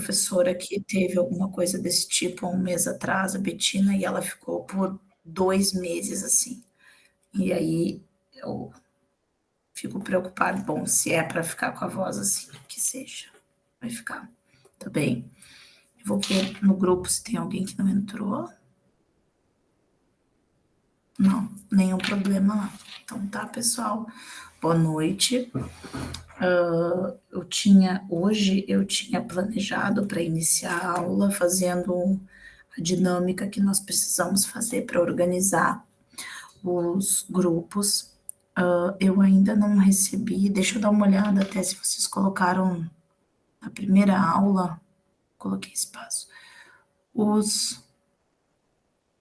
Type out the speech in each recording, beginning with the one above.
professora que teve alguma coisa desse tipo há um mês atrás, a Betina, e ela ficou por 2 meses assim. E aí eu fico preocupada. Bom, se é para ficar com a voz assim, que seja, vai ficar. Tá bem. Eu vou ver no grupo se tem alguém que não entrou. Não, nenhum problema lá. Então tá, pessoal. Boa noite. Hoje eu tinha planejado para iniciar a aula fazendo a dinâmica que nós precisamos fazer para organizar os grupos. Eu ainda não recebi, deixa eu dar uma olhada até se vocês colocaram na primeira aula, coloquei espaço.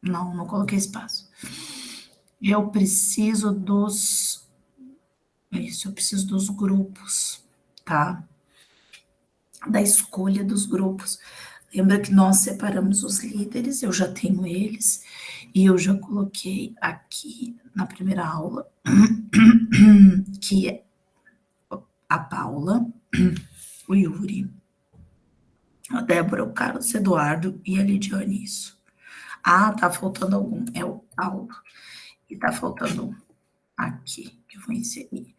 Não, não coloquei espaço. Eu preciso eu preciso dos grupos, tá? Da escolha dos grupos. Lembra que nós separamos os líderes, eu já tenho eles, e eu já coloquei aqui na primeira aula, que é a Paula, o Yuri, a Débora, o Carlos Eduardo e a Lidiane, isso. Ah, tá faltando algum, é o Paulo, e tá faltando um aqui, que eu vou inserir.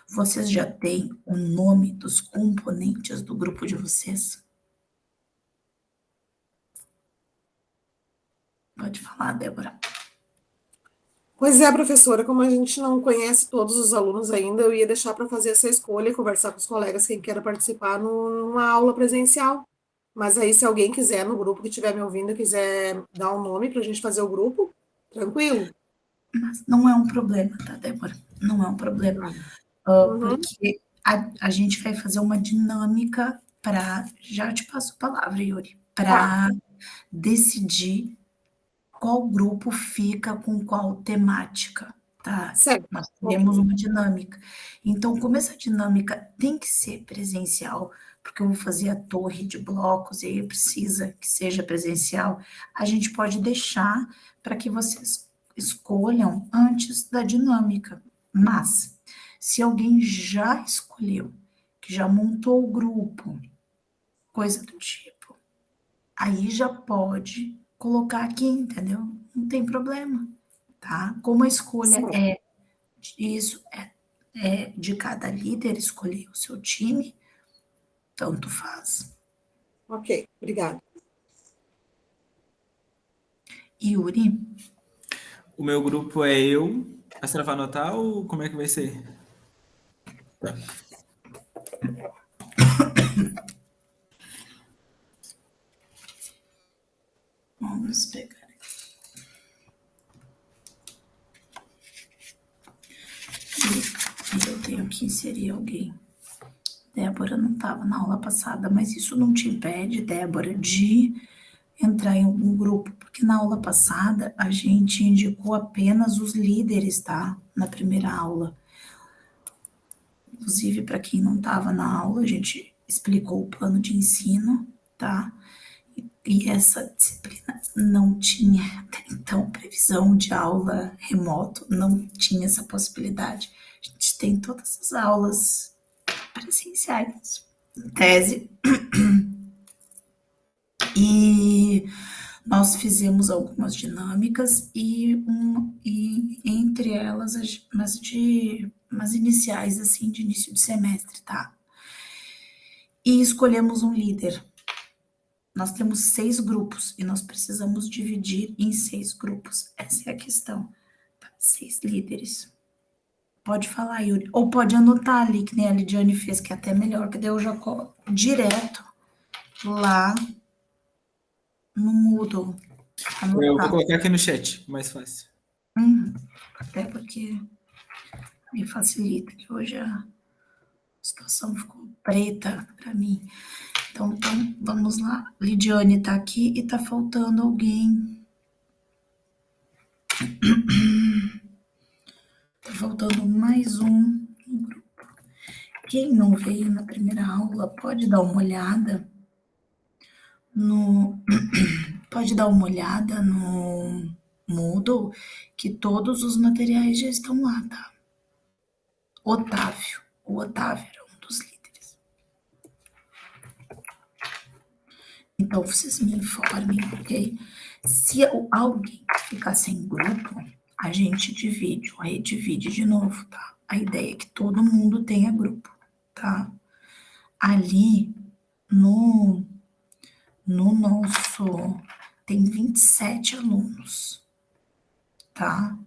Vocês já têm o nome dos componentes do grupo de vocês? Pode falar, Débora. Pois é, professora, como a gente não conhece todos os alunos ainda, eu ia deixar para fazer essa escolha e conversar com os colegas quem queira participar numa aula presencial. Mas aí, se alguém quiser no grupo que estiver me ouvindo, quiser dar um nome para a gente fazer o grupo, tranquilo. Mas não é um problema, tá, Débora? Não é um problema. Uhum. Porque a gente vai fazer uma dinâmica para. Já te passo a palavra, Yuri. Tá, Para decidir qual grupo fica com qual temática, tá? certo. Nós Ok. teremos uma dinâmica. Então, como essa dinâmica tem que ser presencial, porque eu vou fazer a torre de blocos e aí precisa que seja presencial, a gente pode deixar para que vocês escolham antes da dinâmica. Mas, se alguém já escolheu, que já montou o grupo, coisa do tipo, aí já pode colocar aqui, entendeu? Não tem problema, tá? Como a escolha Certo. isso é de cada líder escolher o seu time, tanto faz. Ok, obrigada. Yuri, O meu grupo é eu. A senhora vai anotar ou como é que vai ser? Tá. vamos pegar. E eu tenho que inserir alguém. Débora não estava na aula passada, mas isso não te impede, Débora, de entrar em algum grupo, porque na aula passada a gente indicou apenas os líderes, tá? Na primeira aula. Inclusive, para quem não estava na aula, a gente explicou o plano de ensino, tá? E essa disciplina não tinha, até então, previsão de aula remoto, não tinha essa possibilidade. A gente tem todas as aulas presenciais, em tese, e nós fizemos algumas dinâmicas e entre elas umas iniciais assim de início de semestre, tá? E escolhemos um líder. Nós temos 6 grupos e nós precisamos dividir em 6 grupos. Essa é a questão. Tá? 6 líderes. Pode falar, Yuri. Ou pode anotar ali, que nem a Lidiane fez, que é até melhor, que daí eu já coloco direto lá no Moodle. Eu vou Anotar. colocar aqui no chat, mais fácil. Até porque me facilita, que hoje a situação ficou preta para mim. Então, vamos lá. Lidiane tá aqui e tá faltando alguém. Tá faltando mais um no grupo. Quem não veio na primeira aula pode dar uma olhada no pode dar uma olhada no Moodle, que todos os materiais já estão lá, tá? Otávio. O Otávio era um dos líderes. Então, vocês me informem, ok? Se alguém ficar sem grupo, a gente divide, ou redivide de novo, tá? A ideia é que todo mundo tenha grupo, tá? Ali, no nosso, tem 27 alunos, tá?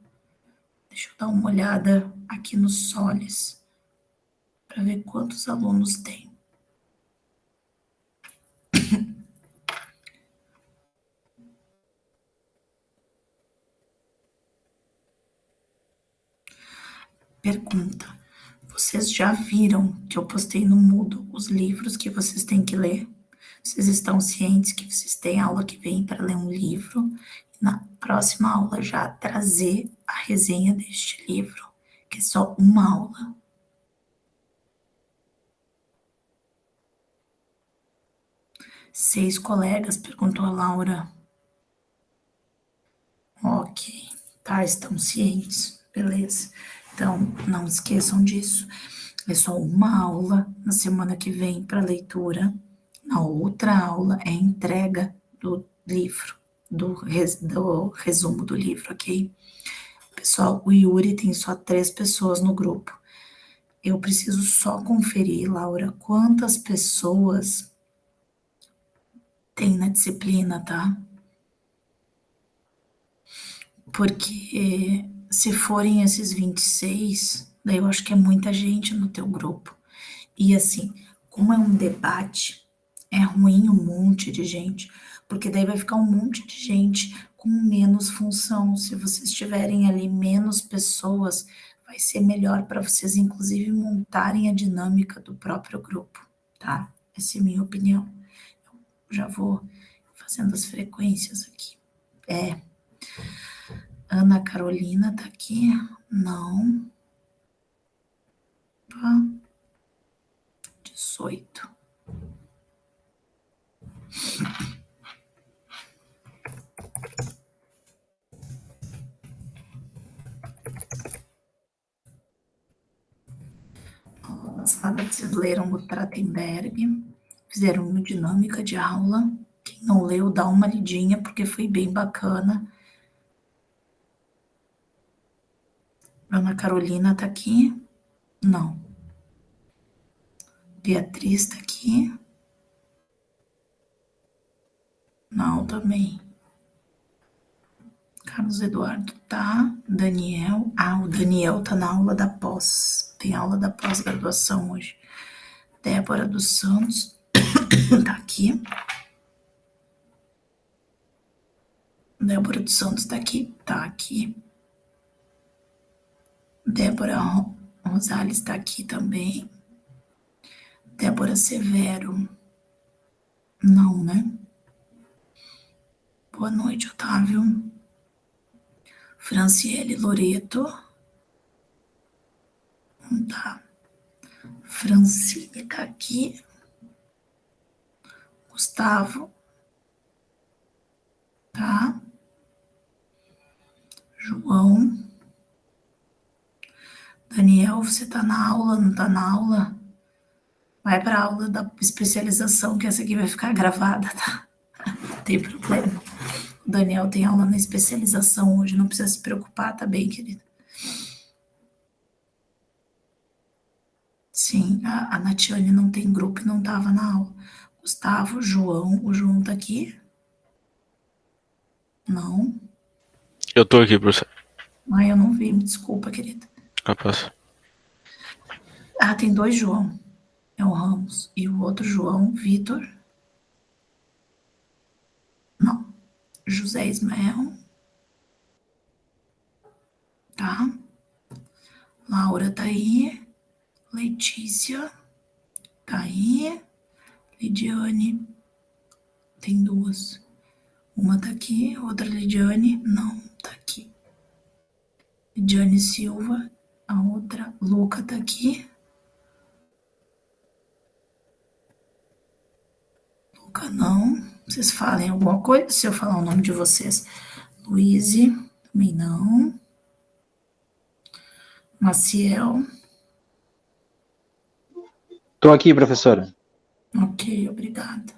Deixa eu dar uma olhada aqui no Solis, para ver quantos alunos tem. Pergunta: vocês já viram que eu postei no Moodle os livros que vocês têm que ler? Vocês estão cientes que vocês têm aula que vem para ler um livro? Na próxima aula já trazer a resenha deste livro, que é só uma aula. Seis colegas, perguntou a Laura. Ok, tá, estão cientes, beleza. Então, não esqueçam disso. É só uma aula na semana que vem para leitura. Na outra aula é a entrega do livro, do resumo do livro, ok? Pessoal, o Yuri tem só 3 pessoas no grupo. Eu preciso só conferir, Laura, quantas pessoas tem na disciplina, tá? Porque se forem esses 26, daí eu acho que é muita gente no teu grupo. E assim, como é um debate, é ruim um monte de gente, porque daí vai ficar um monte de gente com menos função. Se vocês tiverem ali menos pessoas, vai ser melhor para vocês, inclusive, montarem a dinâmica do próprio grupo, tá? Essa é a minha opinião. Eu já vou fazendo as frequências aqui. Ana Carolina tá aqui? Não. Opa. 18. Passada vocês leram o Trachtenberg, fizeram uma dinâmica de aula. Quem não leu, dá uma lidinha, porque foi bem bacana. Ana Carolina tá aqui? Não. Beatriz tá aqui? Não, também. Carlos Eduardo tá. Daniel. Ah, o Daniel tá na aula da pós. Tem aula da pós-graduação hoje. Débora dos Santos tá aqui. Débora dos Santos tá aqui? Tá aqui. Débora Rosales tá aqui também. Débora Severo. Não, né? Boa noite, Otávio. Franciele Loreto. Tá. Francine tá aqui. Gustavo. Tá. João. Daniel, você tá na aula, não tá na aula? Vai pra aula da especialização, que essa aqui vai ficar gravada, tá? Não tem problema. O Daniel tem aula na especialização hoje, não precisa se preocupar, tá bem, querido? Sim, a Natiane não tem grupo e não tava na aula. Gustavo, João, o João tá aqui? Não. Eu tô aqui, professor. Ai, eu não vi, me desculpa, querida. Rapaz. Ah, tem 2 João. É o Ramos. E o outro João, Vitor. Não. José Ismael. Tá. Laura tá aí. Letícia tá aí. Lidiane. Tem 2. Uma tá aqui, outra Lidiane. Não, tá aqui. Lidiane Silva. A outra, Luca tá aqui. Luca não. Vocês falem alguma coisa? Se eu falar o nome de vocês. Luíse, também não. Maciel. Estou aqui, professora. Ok, obrigada.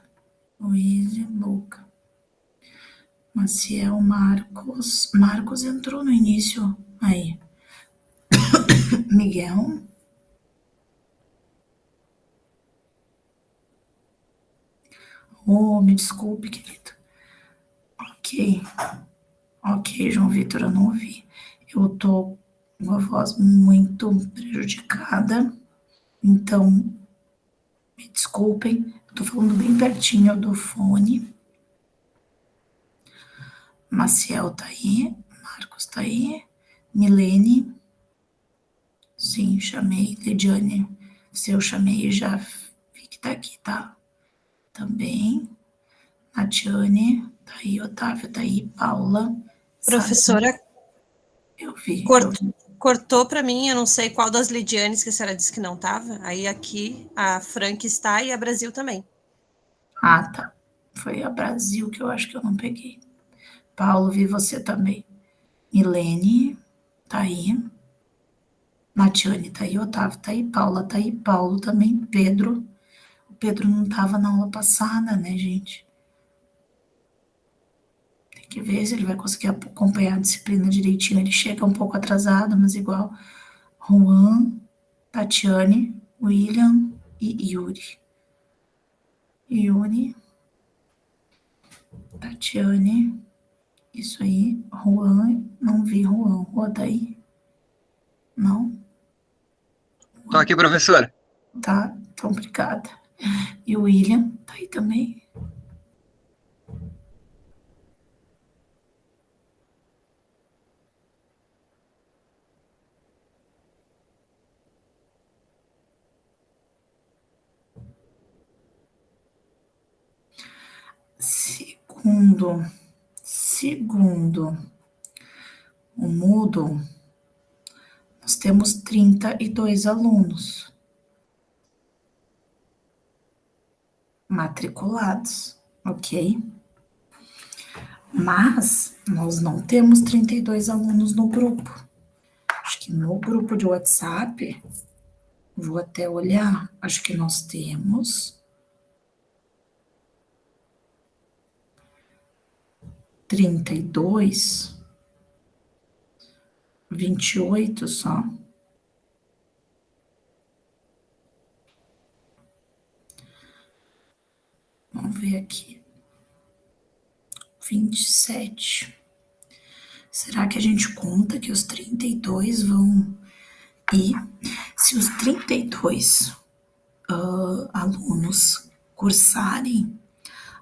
Luiz, Luca. Maciel, Marcos. Marcos entrou no início. Aí. Miguel. Oh, me desculpe, querido. Ok. Ok, João Vitor, eu não ouvi. Eu tô com a voz muito prejudicada, então me desculpem. Eu tô falando bem pertinho do fone. Maciel tá aí, Marcos tá aí, Milene, sim, chamei, Lidiane, se eu chamei já vi que tá aqui, tá? Também, Natiane, tá aí, Otávio tá aí, Paula, sabe? Professora, Eu vi, cortou para mim, eu não sei qual das Lidianes que a senhora disse que não estava. Aí aqui a Frank está e a Brasil também. Ah, tá. Foi a Brasil que eu acho que eu não peguei. Paulo, vi você também. Milene, tá aí. Natiane tá aí, Otávio tá aí, Paula tá aí, Paulo também, Pedro. O Pedro não tava na aula passada, né, gente? Tem que ver se ele vai conseguir acompanhar a disciplina direitinho. Ele chega um pouco atrasado, mas igual. Juan, Tatiane, William e Yuri. Yuri, Tatiane, isso aí. Juan, não vi Juan. Juan tá aí? Não? Tô aqui, professora. Tá, então obrigada. E o William tá aí também? Segundo o Moodle, nós temos 32 alunos matriculados, ok? Mas nós não temos 32 alunos no grupo. Acho que no grupo de WhatsApp, vou até olhar, acho que nós temos 32, 28 só. Vamos ver aqui. 27. Será que a gente conta que os 32 vão ir? Se os 32 alunos cursarem,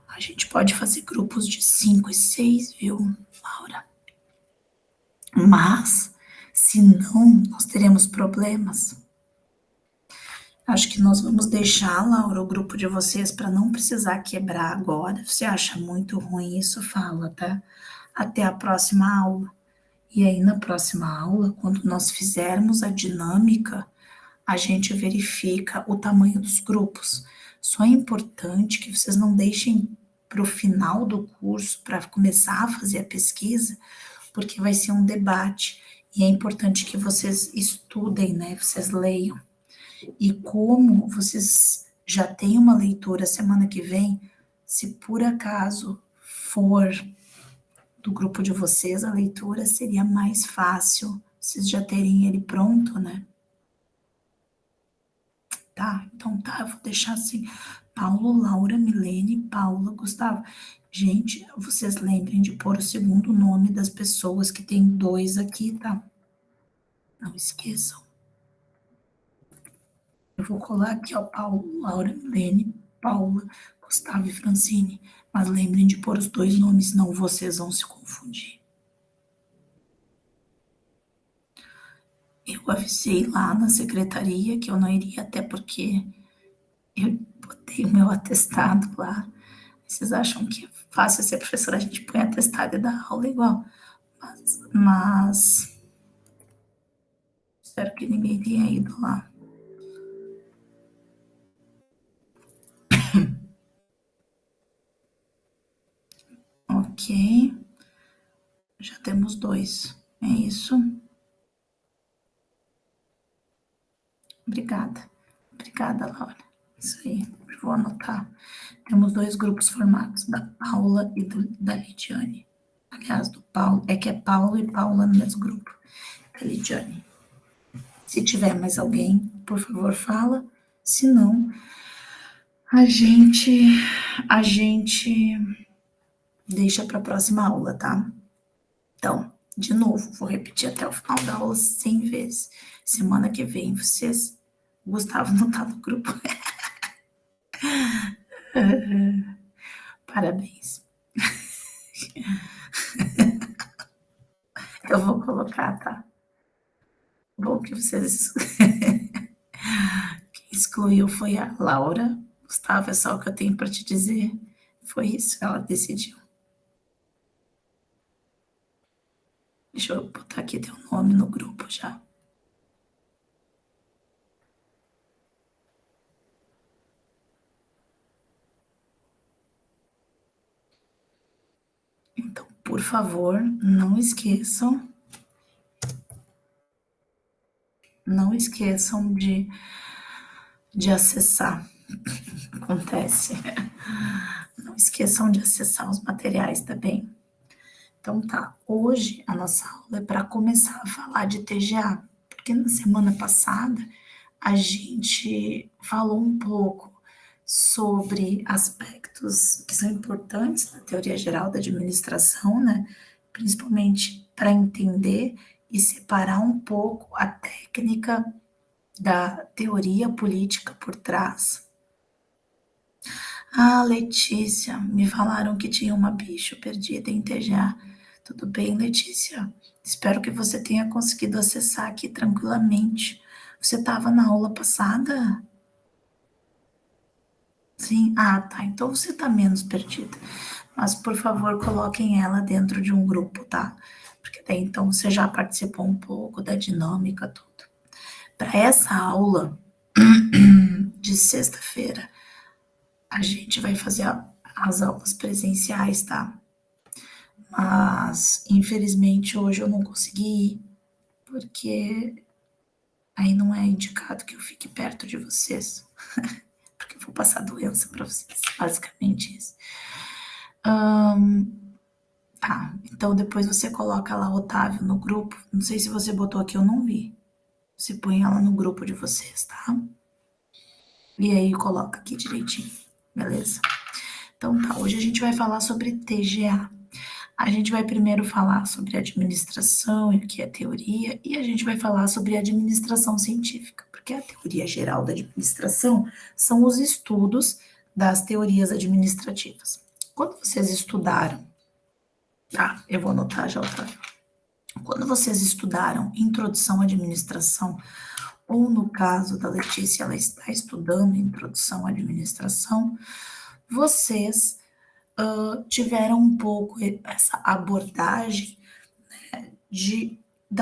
a gente pode fazer grupos de 5 e 6, viu, Laura? Mas, se não, nós teremos problemas. Acho que nós vamos deixar, Laura, o grupo de vocês para não precisar quebrar agora. Se você acha muito ruim isso, fala, tá? Até a próxima aula. E aí, na próxima aula, quando nós fizermos a dinâmica, a gente verifica o tamanho dos grupos. Só é importante que vocês não deixem para o final do curso, para começar a fazer a pesquisa, porque vai ser um debate. E é importante que vocês estudem, né? Vocês leiam. E como vocês já têm uma leitura semana que vem, se por acaso for do grupo de vocês, a leitura seria mais fácil, vocês já terem ele pronto, né? Tá, então tá, eu vou deixar assim, Paulo, Laura, Milene, Paula, Gustavo. Gente, vocês lembrem de pôr o segundo nome das pessoas, que tem 2 aqui, tá? Não esqueçam. Eu vou colar aqui, ó, Paulo, Laura, Milene, Paula, Gustavo e Francine. Mas lembrem de pôr os 2 nomes, senão vocês vão se confundir. Eu avisei lá na secretaria que eu não iria, até porque eu botei o meu atestado lá. Vocês acham que é fácil ser professora? A gente põe atestado e dá aula igual. Mas espero que ninguém tenha ido lá. Ok. Já temos 2. É isso. Obrigada. Obrigada, Laura. Isso aí. vou anotar. Temos 2 grupos formados, da Paula e da Lidiane. Aliás, do Paulo, é que é Paulo e Paula no mesmo grupo, da Lidiane. Se tiver mais alguém, por favor, fala. Se não, a gente deixa para a próxima aula, tá? Então, de novo, vou repetir até o final da aula 100 vezes. Semana que vem, vocês... O Gustavo não tá no grupo. Parabéns. Eu vou colocar, tá? Bom que vocês... Quem excluiu foi a Laura. Gustavo, é só o que eu tenho para te dizer. Foi isso, ela decidiu. Deixa eu botar aqui teu nome no grupo já. Então, por favor, não esqueçam de acessar. Acontece. Não esqueçam de acessar os materiais também. Então tá, hoje a nossa aula é para começar a falar de TGA, porque na semana passada a gente falou um pouco sobre aspectos que são importantes na teoria geral da administração, né? Principalmente para entender e separar um pouco a técnica da teoria política por trás. Ah, Letícia, me falaram que tinha uma bicho perdida em TGA. Tudo bem, Letícia? Espero que você tenha conseguido acessar aqui tranquilamente. Você estava na aula passada? Sim? Ah, tá. Então você está menos perdida. Mas, por favor, coloquem ela dentro de um grupo, tá? Porque daí, então, você já participou um pouco da dinâmica, tudo. Para essa aula de sexta-feira, a gente vai fazer as aulas presenciais, tá? Mas, infelizmente, hoje eu não consegui ir, porque aí não é indicado que eu fique perto de vocês, porque eu vou passar doença para vocês, basicamente isso. Tá, então depois você coloca lá o Otávio no grupo, não sei se você botou aqui, eu não vi. Você põe ela no grupo de vocês, tá? E aí coloca aqui direitinho, beleza? Então tá, hoje a gente vai falar sobre TGA. A gente vai primeiro falar sobre administração e o que é teoria, e a gente vai falar sobre administração científica, porque a teoria geral da administração são os estudos das teorias administrativas. Quando vocês estudaram, tá? Eu vou anotar já outra vez. Quando vocês estudaram introdução à administração, ou no caso da Letícia, ela está estudando introdução à administração, vocês tiveram um pouco essa abordagem, né, de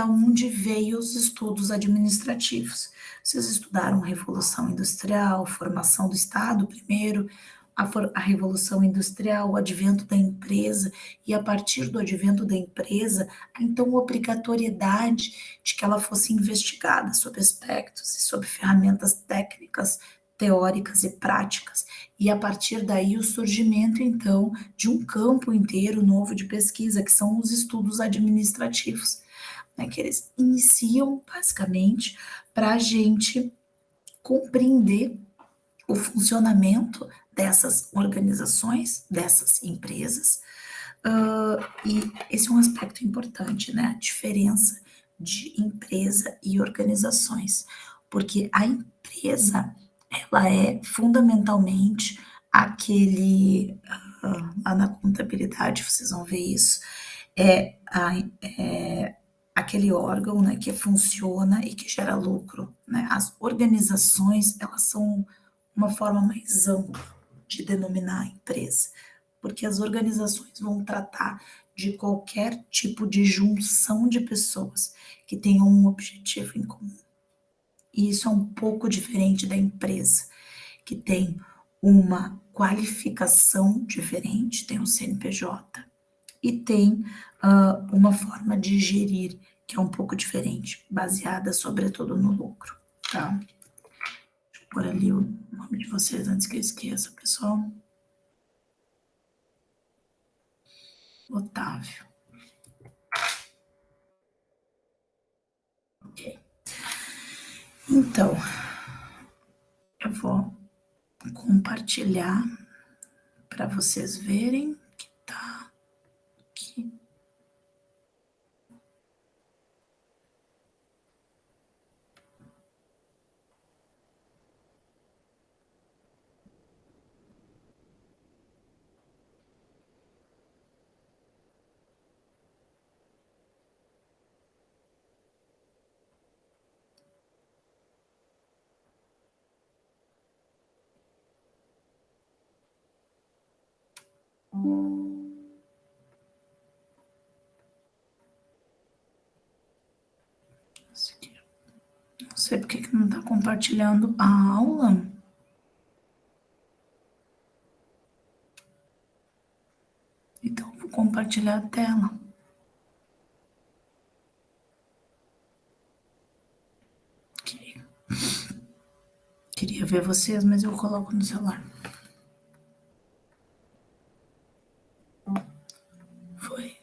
onde veio os estudos administrativos. Vocês estudaram Revolução Industrial, formação do Estado primeiro, a Revolução Industrial, o advento da empresa, e a partir do advento da empresa, então a obrigatoriedade de que ela fosse investigada sob aspectos e sob ferramentas técnicas, teóricas e práticas, e a partir daí o surgimento, então, de um campo inteiro novo de pesquisa, que são os estudos administrativos, né, que eles iniciam, basicamente, para a gente compreender o funcionamento dessas organizações, dessas empresas, e esse é um aspecto importante, né, a diferença de empresa e organizações, porque a empresa, ela é fundamentalmente aquele, lá na contabilidade vocês vão ver isso, é aquele órgão, né, que funciona e que gera lucro, né? As organizações, elas são uma forma mais ampla de denominar a empresa, porque as organizações vão tratar de qualquer tipo de junção de pessoas que tenham um objetivo em comum. E isso é um pouco diferente da empresa, que tem uma qualificação diferente, tem um CNPJ, e tem uma forma de gerir que é um pouco diferente, baseada sobretudo no lucro, tá? Deixa eu pôr ali o nome de vocês antes que eu esqueça, pessoal. Otávio. Ok. Então, eu vou compartilhar para vocês verem que tá aqui. Isso aqui. Não sei por que não está compartilhando a aula. Então, vou compartilhar a tela. Ok. Queria ver vocês, mas eu coloco no celular. Foi.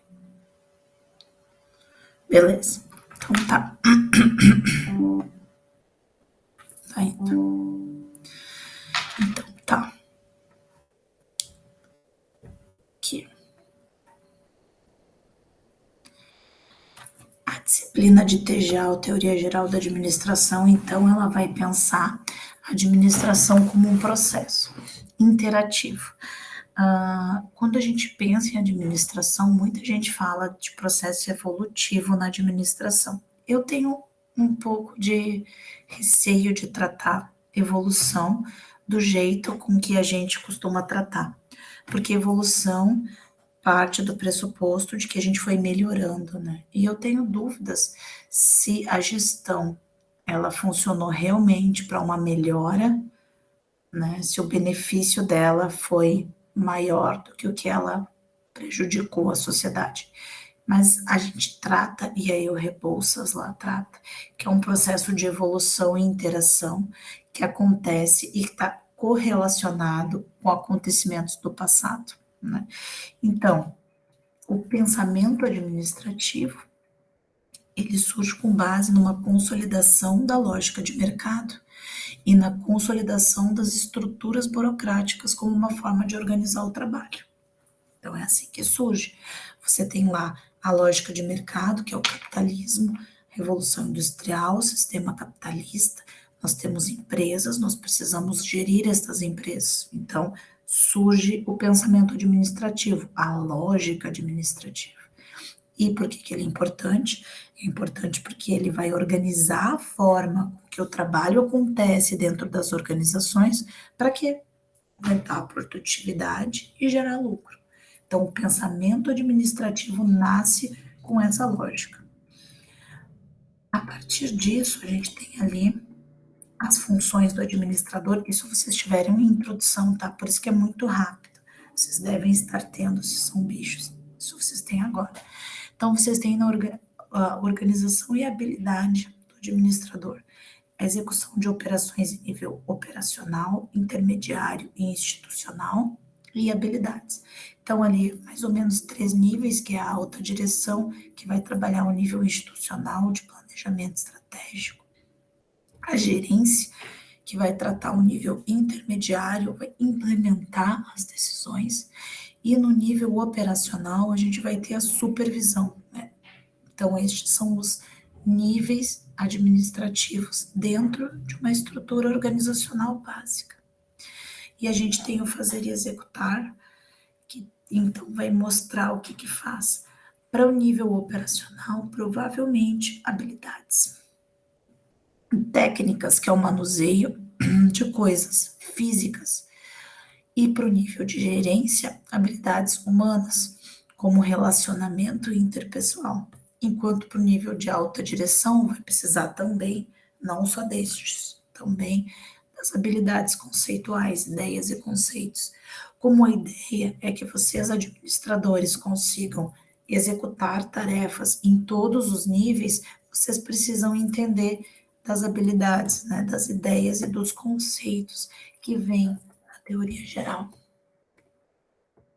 Beleza. Então tá. Tá indo. Então tá. Aqui. A disciplina de TGA, Teoria Geral da Administração, então ela vai pensar a administração como um processo interativo. Quando a gente pensa em administração, muita gente fala de processo evolutivo na administração. Eu tenho um pouco de receio de tratar evolução do jeito com que a gente costuma tratar, porque evolução parte do pressuposto de que a gente foi melhorando, né? E eu tenho dúvidas se a gestão ela funcionou realmente para uma melhora, né? Se o benefício dela foi maior do que o que ela prejudicou a sociedade. Mas a gente trata, e aí o Rebouças lá trata, que é um processo de evolução e interação que acontece e que está correlacionado com acontecimentos do passado, né? Então, o pensamento administrativo, ele surge com base numa consolidação da lógica de mercado e na consolidação das estruturas burocráticas como uma forma de organizar o trabalho. Então, é assim que surge. Você tem lá a lógica de mercado, que é o capitalismo, revolução industrial, sistema capitalista. Nós temos empresas, nós precisamos gerir estas empresas. Então, surge o pensamento administrativo, a lógica administrativa. E por que ele é importante? É importante porque ele vai organizar a forma que o trabalho acontece dentro das organizações para que aumentar a produtividade e gerar lucro. Então, o pensamento administrativo nasce com essa lógica. A partir disso, a gente tem ali as funções do administrador. Isso vocês tiveram em introdução, tá? Por isso que é muito rápido. Vocês devem estar tendo, se são bichos. Isso vocês têm agora. Então, vocês têm a organização e a habilidade do administrador. A execução de operações em nível operacional, intermediário e institucional e habilidades. Então, ali, mais ou menos 3 níveis, que é a alta direção, que vai trabalhar o nível institucional de planejamento estratégico. A gerência, que vai tratar o nível intermediário, vai implementar as decisões. E no nível operacional, a gente vai ter a supervisão, né? Então, estes são os níveis administrativos dentro de uma estrutura organizacional básica. E a gente tem o fazer e executar, que então vai mostrar o que faz. Para o nível operacional, provavelmente habilidades técnicas, que é o manuseio de coisas físicas. E para o nível de gerência, habilidades humanas, como relacionamento interpessoal. Enquanto para o nível de alta direção, vai precisar também, não só destes, também das habilidades conceituais, ideias e conceitos. Como a ideia é que vocês, administradores, consigam executar tarefas em todos os níveis, vocês precisam entender das habilidades, né, das ideias e dos conceitos que vêm da teoria geral.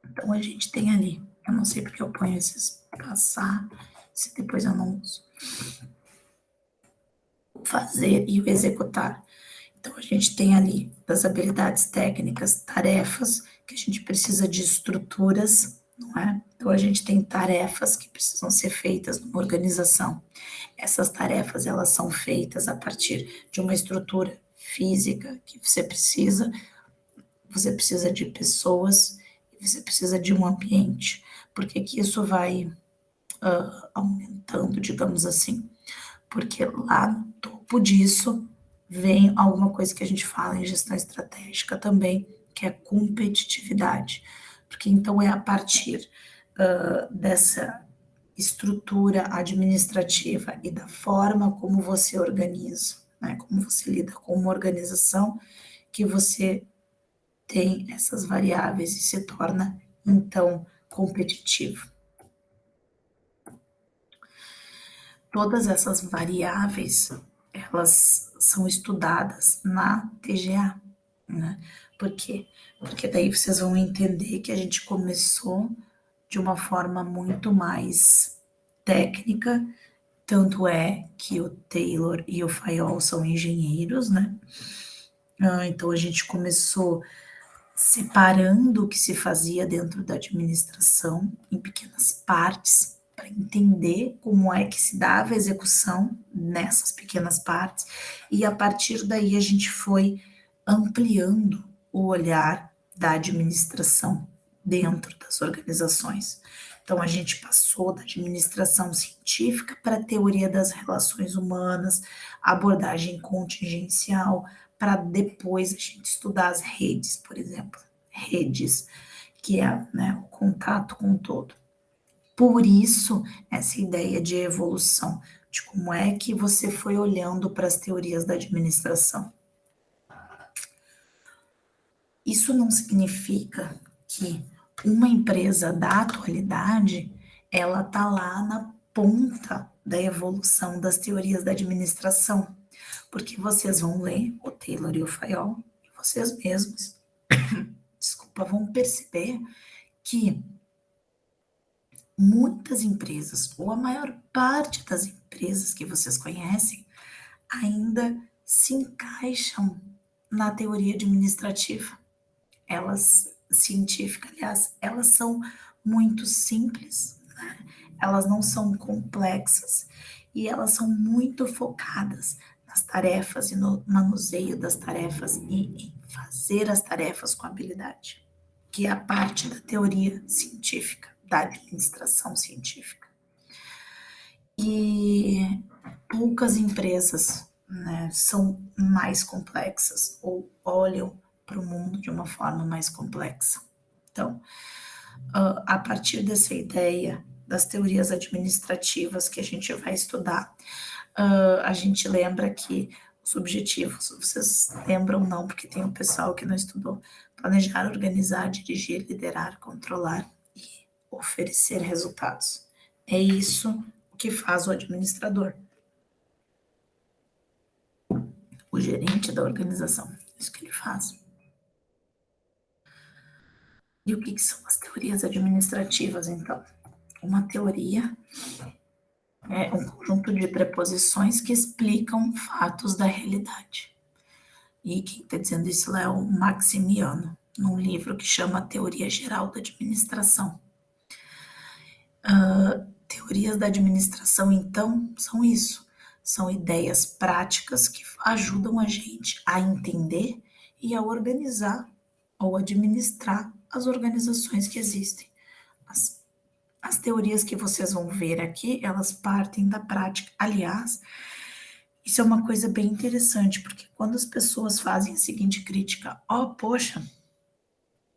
Então, a gente tem ali, eu não sei porque eu ponho esses passar, se depois eu não uso, o fazer e o executar. Então, a gente tem ali das habilidades técnicas, tarefas, que a gente precisa de estruturas, não é? Então, a gente tem tarefas que precisam ser feitas numa organização. Essas tarefas, elas são feitas a partir de uma estrutura física que você precisa de pessoas, você precisa de um ambiente. Por que que isso vai aumentando, digamos assim? Porque lá no topo disso vem alguma coisa que a gente fala em gestão estratégica também, que é competitividade. Porque então é a partir dessa estrutura administrativa e da forma como você organiza, né, como você lida com uma organização, que você tem essas variáveis e se torna, então, competitivo. Todas essas variáveis, elas são estudadas na TGA, né? Por quê? Porque daí vocês vão entender que a gente começou de uma forma muito mais técnica, tanto é que o Taylor e o Fayol são engenheiros, né? Então a gente começou separando o que se fazia dentro da administração em pequenas partes, para entender como é que se dava a execução nessas pequenas partes, e a partir daí a gente foi ampliando o olhar da administração dentro das organizações. Então, a gente passou da administração científica para a teoria das relações humanas, abordagem contingencial, para depois a gente estudar as redes, por exemplo, redes, que é, né, o contato com o todo. Por isso, essa ideia de evolução, de como é que você foi olhando para as teorias da administração. Isso não significa que uma empresa da atualidade, ela está lá na ponta da evolução das teorias da administração, porque vocês vão ler o Taylor e o Fayol, e vocês mesmos, desculpa, vão perceber que muitas empresas, ou a maior parte das empresas que vocês conhecem, ainda se encaixam na teoria administrativa. Elas, científica, aliás, elas são muito simples, né? Elas não são complexas e elas são muito focadas nas tarefas e no manuseio das tarefas e em fazer as tarefas com habilidade, que é a parte da teoria científica, da administração científica. E poucas empresas, né, são mais complexas ou olham para o mundo de uma forma mais complexa. Então, a partir dessa ideia das teorias administrativas que a gente vai estudar, a gente lembra que os objetivos, vocês lembram não, porque tem um pessoal que não estudou: planejar, organizar, dirigir, liderar, controlar e oferecer resultados. É isso que faz o administrador, o gerente da organização, isso que ele faz. E o que são as teorias administrativas, então? Uma teoria é um conjunto de preposições que explicam fatos da realidade. E quem está dizendo isso é o Maximiano, num livro que chama Teoria Geral da Administração. Teorias da administração, então, são isso. São ideias práticas que ajudam a gente a entender e a organizar ou administrar as organizações que existem. As teorias que vocês vão ver aqui, elas partem da prática. Aliás, isso é uma coisa bem interessante, porque quando as pessoas fazem a seguinte crítica: poxa,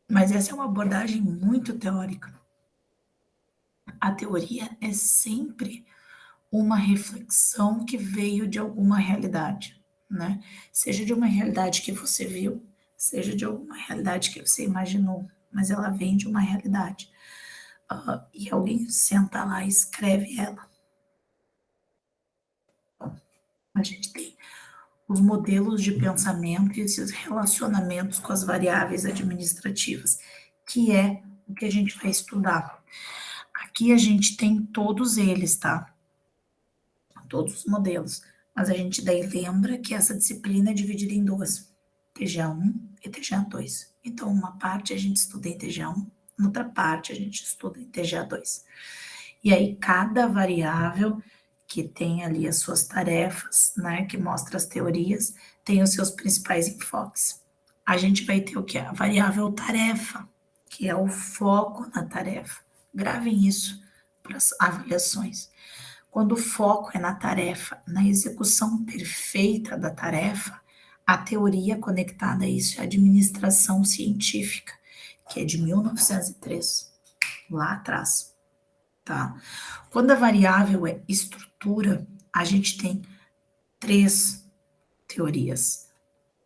mas essa é uma abordagem muito teórica. A teoria é sempre uma reflexão que veio de alguma realidade, né? Seja de uma realidade que você viu, seja de alguma realidade que você imaginou, mas ela vem de uma realidade. E alguém senta lá e escreve ela. a gente tem os modelos de pensamento e esses relacionamentos com as variáveis administrativas, que é o que a gente vai estudar. Aqui a gente tem todos eles, tá? Todos os modelos. Mas a gente daí lembra que essa disciplina é dividida em duas, TGA1 e TGA2. Então, uma parte a gente estuda em TGA1, outra parte a gente estuda em TGA2. E aí, cada variável que tem ali as suas tarefas, né, que mostra as teorias, tem os seus principais enfoques. A gente vai ter o que? A variável tarefa, que é o foco na tarefa. Gravem isso para as avaliações. Quando o foco é na tarefa, na execução perfeita da tarefa, a teoria conectada a isso é a administração científica, que é de 1903, lá atrás, tá? Quando a variável é estrutura, a gente tem 3 teorias: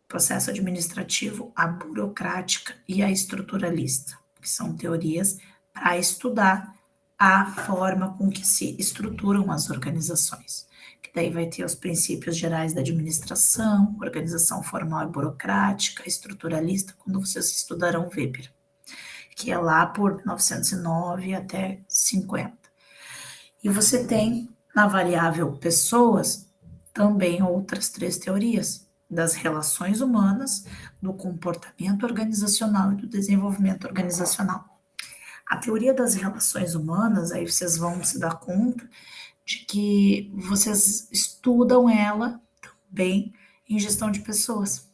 processo administrativo, a burocrática e a estruturalista, que são teorias para estudar a forma com que se estruturam as organizações. Que daí vai ter os princípios gerais da administração, organização formal e burocrática, estruturalista, quando vocês estudarão Weber, que é lá por 1909 até 50. E você tem, na variável pessoas, também outras 3 teorias, das relações humanas, do comportamento organizacional e do desenvolvimento organizacional. A teoria das relações humanas, aí vocês vão se dar conta de que vocês estudam ela também em gestão de pessoas.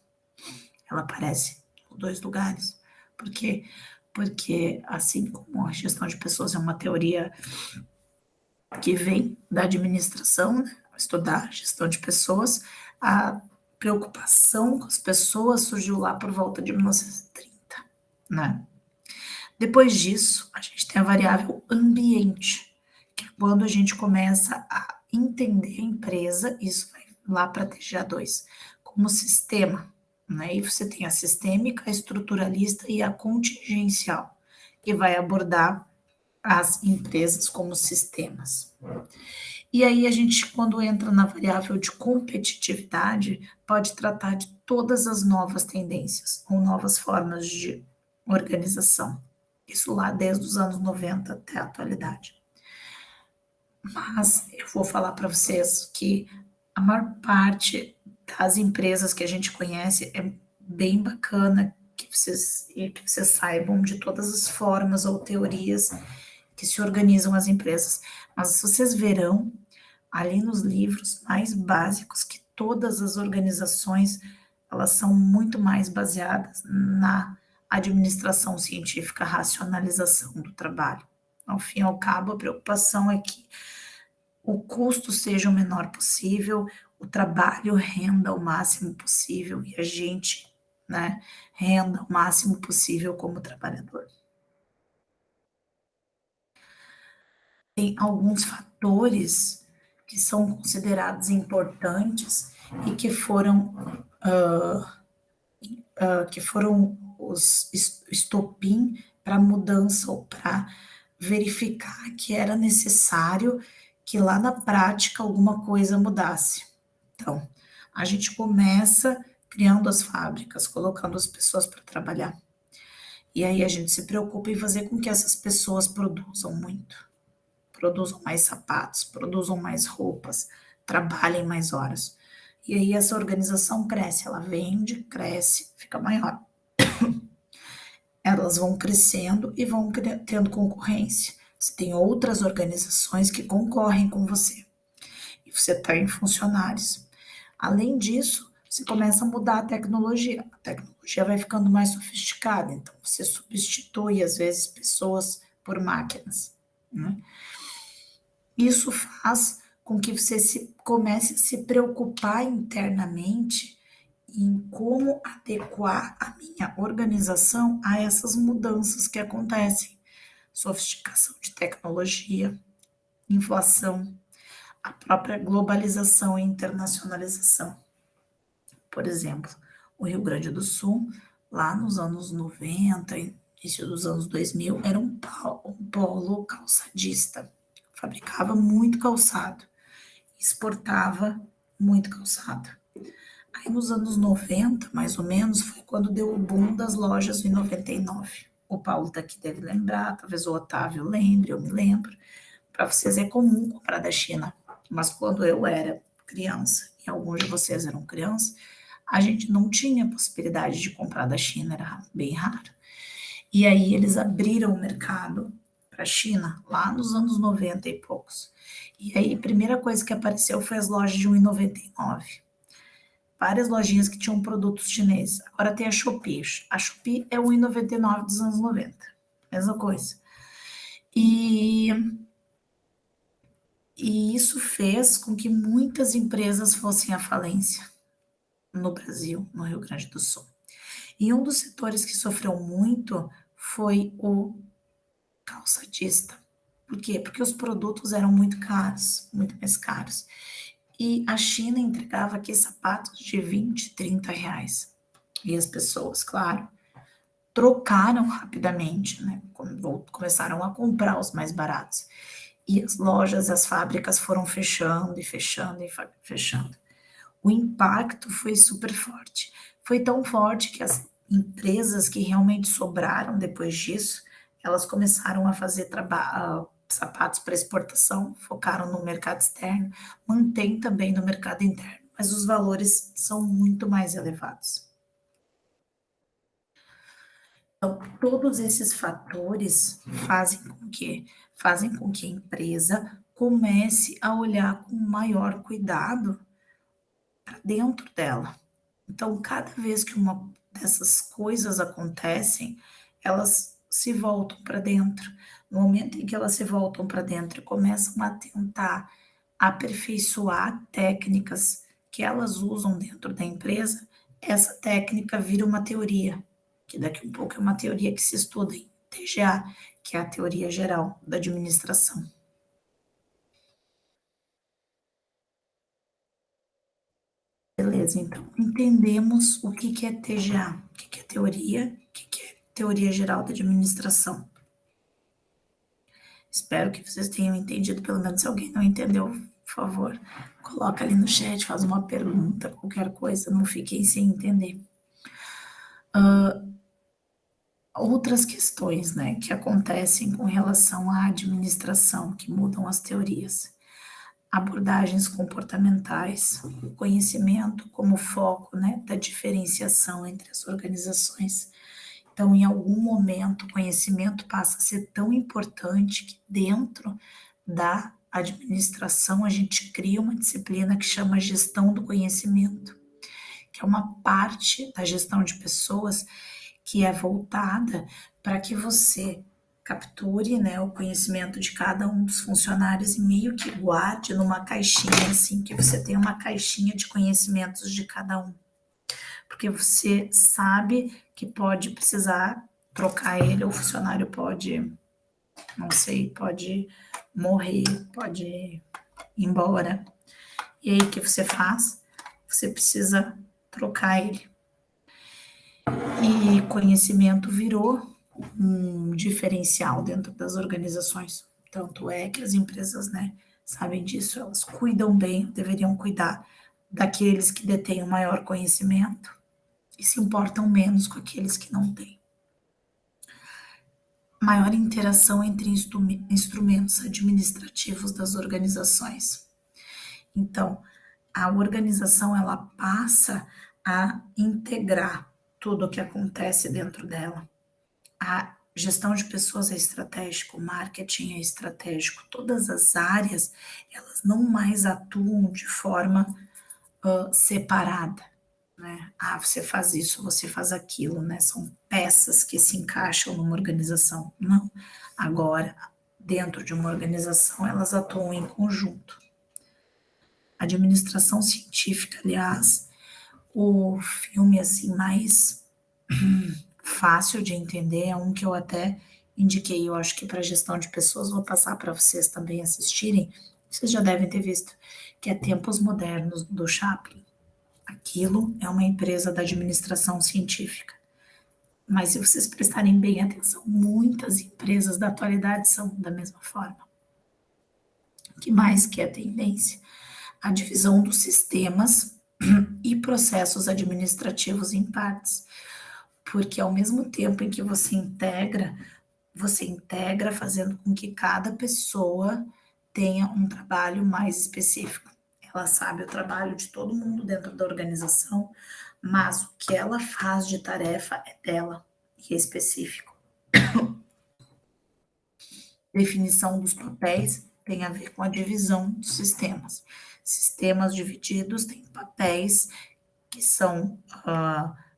Ela aparece em 2 lugares. Por quê? Porque, assim como a gestão de pessoas é uma teoria que vem da administração, né? Estudar gestão de pessoas, a preocupação com as pessoas surgiu lá por volta de 1930, né? Depois disso, a gente tem a variável ambiente, que é quando a gente começa a entender a empresa, isso vai lá para TGA2, como sistema, né? E você tem a sistêmica, a estruturalista e a contingencial, que vai abordar as empresas como sistemas. E aí a gente, quando entra na variável de competitividade, pode tratar de todas as novas tendências ou novas formas de organização. Isso lá desde os anos 90 até a atualidade. Mas eu vou falar para vocês que a maior parte das empresas que a gente conhece é bem bacana que vocês saibam de todas as formas ou teorias que se organizam as empresas. Mas vocês verão ali nos livros mais básicos que todas as organizações, elas são muito mais baseadas na administração científica, racionalização do trabalho. Ao fim e ao cabo, a preocupação é que o custo seja o menor possível, o trabalho renda o máximo possível e a gente, né, renda o máximo possível como trabalhador. Tem alguns fatores que são considerados importantes e que foram os estopim para a mudança ou para verificar que era necessário que lá na prática alguma coisa mudasse. Então, a gente começa criando as fábricas, colocando as pessoas para trabalhar. E aí a gente se preocupa em fazer com que essas pessoas produzam muito. Produzam mais sapatos, produzam mais roupas, trabalhem mais horas. E aí essa organização cresce, ela vende, cresce, fica maior. Elas vão crescendo e vão tendo concorrência. Você tem outras organizações que concorrem com você. E você tem funcionários. Além disso, você começa a mudar a tecnologia. A tecnologia vai ficando mais sofisticada, então você substitui, às vezes, pessoas por máquinas, né? Isso faz com que você comece a se preocupar internamente em como adequar a minha organização a essas mudanças que acontecem. Sofisticação de tecnologia, inflação, a própria globalização e internacionalização. Por exemplo, o Rio Grande do Sul, lá nos anos 90, início dos anos 2000, era um polo calçadista. Fabricava muito calçado, exportava muito calçado. Aí nos anos 90, mais ou menos, foi quando deu o boom das lojas em 99. O Paulo daqui deve lembrar, talvez o Otávio lembre, eu me lembro. Para vocês é comum comprar da China, mas quando eu era criança, e alguns de vocês eram crianças, a gente não tinha possibilidade de comprar da China, era bem raro. E aí eles abriram o mercado para a China, lá nos anos 90 e poucos. E aí a primeira coisa que apareceu foi as lojas de 1,99. Várias lojinhas que tinham produtos chineses. Agora tem a Shopee. A Shopee é 1,99 dos anos 90. Mesma coisa. E isso fez com que muitas empresas fossem à falência no Brasil, no Rio Grande do Sul. E um dos setores que sofreu muito foi o calçadista. Por quê? Porque os produtos eram muito caros, muito mais caros. E a China entregava aqui sapatos de 20, 30 reais. E as pessoas, claro, trocaram rapidamente, né? Começaram a comprar os mais baratos. E as lojas, as fábricas foram fechando e fechando e fechando. O impacto foi super forte. Foi tão forte que as empresas que realmente sobraram depois disso, elas começaram a fazer sapatos para exportação, focaram no mercado externo, mantém também no mercado interno, mas os valores são muito mais elevados. Então, todos esses fatores fazem com que a empresa comece a olhar com maior cuidado para dentro dela. Então, cada vez que uma dessas coisas acontecem, elas se voltam para dentro. No momento em que elas se voltam para dentro e começam a tentar aperfeiçoar técnicas que elas usam dentro da empresa, essa técnica vira uma teoria, que daqui a um pouco é uma teoria que se estuda em TGA, que é a teoria geral da administração. Beleza, então, entendemos o que é TGA, o que é teoria, o que é teoria geral da administração. Espero que vocês tenham entendido, pelo menos se alguém não entendeu, por favor, coloca ali no chat, faz uma pergunta, qualquer coisa, não fiquem sem entender. Outras questões, né, que acontecem com relação à administração, que mudam as teorias. Abordagens comportamentais, o conhecimento como foco, né, da diferenciação entre as organizações. Então, em algum momento, o conhecimento passa a ser tão importante que dentro da administração a gente cria uma disciplina que chama gestão do conhecimento, que é uma parte da gestão de pessoas que é voltada para que você capture, né, o conhecimento de cada um dos funcionários e meio que guarde numa caixinha, assim, que você tem uma caixinha de conhecimentos de cada um. Porque você sabe que pode precisar trocar ele, ou o funcionário pode, não sei, pode morrer, pode ir embora. E aí o que você faz? Você precisa trocar ele. E conhecimento virou um diferencial dentro das organizações. Tanto é que as empresas, né, sabem disso, elas cuidam bem, deveriam cuidar daqueles que detêm o maior conhecimento e se importam menos com aqueles que não têm. Maior interação entre instrumentos administrativos das organizações. Então, a organização, ela passa a integrar tudo o que acontece dentro dela. A gestão de pessoas é estratégico, o marketing é estratégico, todas as áreas, elas não mais atuam de forma separada, né? Ah, você faz isso, você faz aquilo, né? São peças que se encaixam numa organização. Não. Agora, dentro de uma organização, elas atuam em conjunto. A administração científica, aliás, o filme assim mais fácil de entender é um que eu até indiquei, eu acho que para gestão de pessoas, vou passar para vocês também assistirem, vocês já devem ter visto, que é Tempos Modernos, do Chaplin. Aquilo é uma empresa da administração científica. Mas se vocês prestarem bem atenção, muitas empresas da atualidade são da mesma forma. O que mais que é tendência? a divisão dos sistemas e processos administrativos em partes, porque ao mesmo tempo em que você integra fazendo com que cada pessoa tenha um trabalho mais específico. Ela sabe o trabalho de todo mundo dentro da organização, mas o que ela faz de tarefa é dela, e é específico. Definição dos papéis tem a ver com a divisão dos sistemas. Sistemas divididos têm papéis que são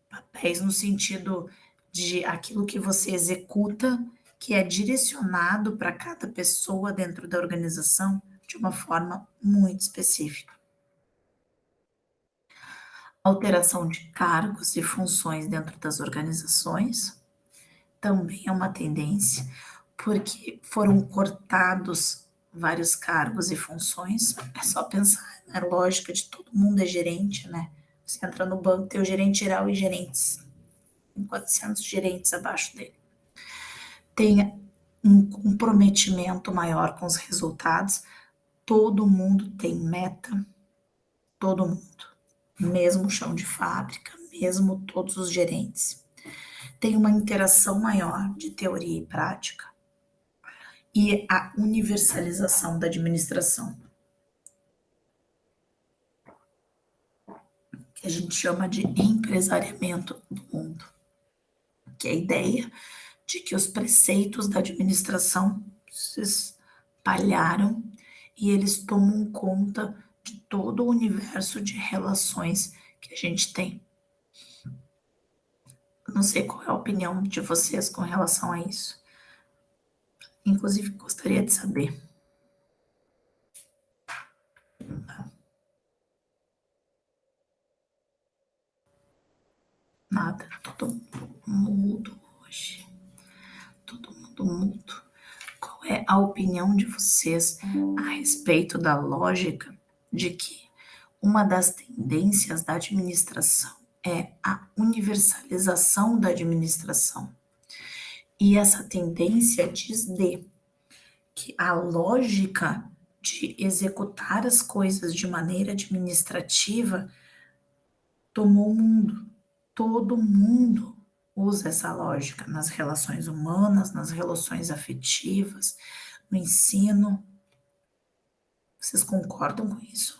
papéis no sentido de aquilo que você executa, que é direcionado para cada pessoa dentro da organização de uma forma muito específica. Alteração de cargos e funções dentro das organizações também é uma tendência, porque foram cortados vários cargos e funções. É só pensar na lógica de todo mundo é gerente, né? Você entra no banco, tem o gerente geral e gerentes, tem 400 gerentes abaixo dele. Tem um comprometimento maior com os resultados. Todo mundo tem meta, todo mundo, mesmo o chão de fábrica, mesmo todos os gerentes. Tem uma interação maior de teoria e prática e a universalização da administração, que a gente chama de empresariamento do mundo, que é a ideia de que os preceitos da administração se espalharam e eles tomam conta de todo o universo de relações que a gente tem. Não sei qual é a opinião de vocês com relação a isso. Inclusive, gostaria de saber. Nada, todo mundo mudo hoje. Todo mundo mudo. Qual é a opinião de vocês a respeito da lógica de que uma das tendências da administração é a universalização da administração? E essa tendência diz que a lógica de executar as coisas de maneira administrativa tomou o mundo. Todo mundo usa essa lógica nas relações humanas, nas relações afetivas, no ensino. Vocês concordam com isso?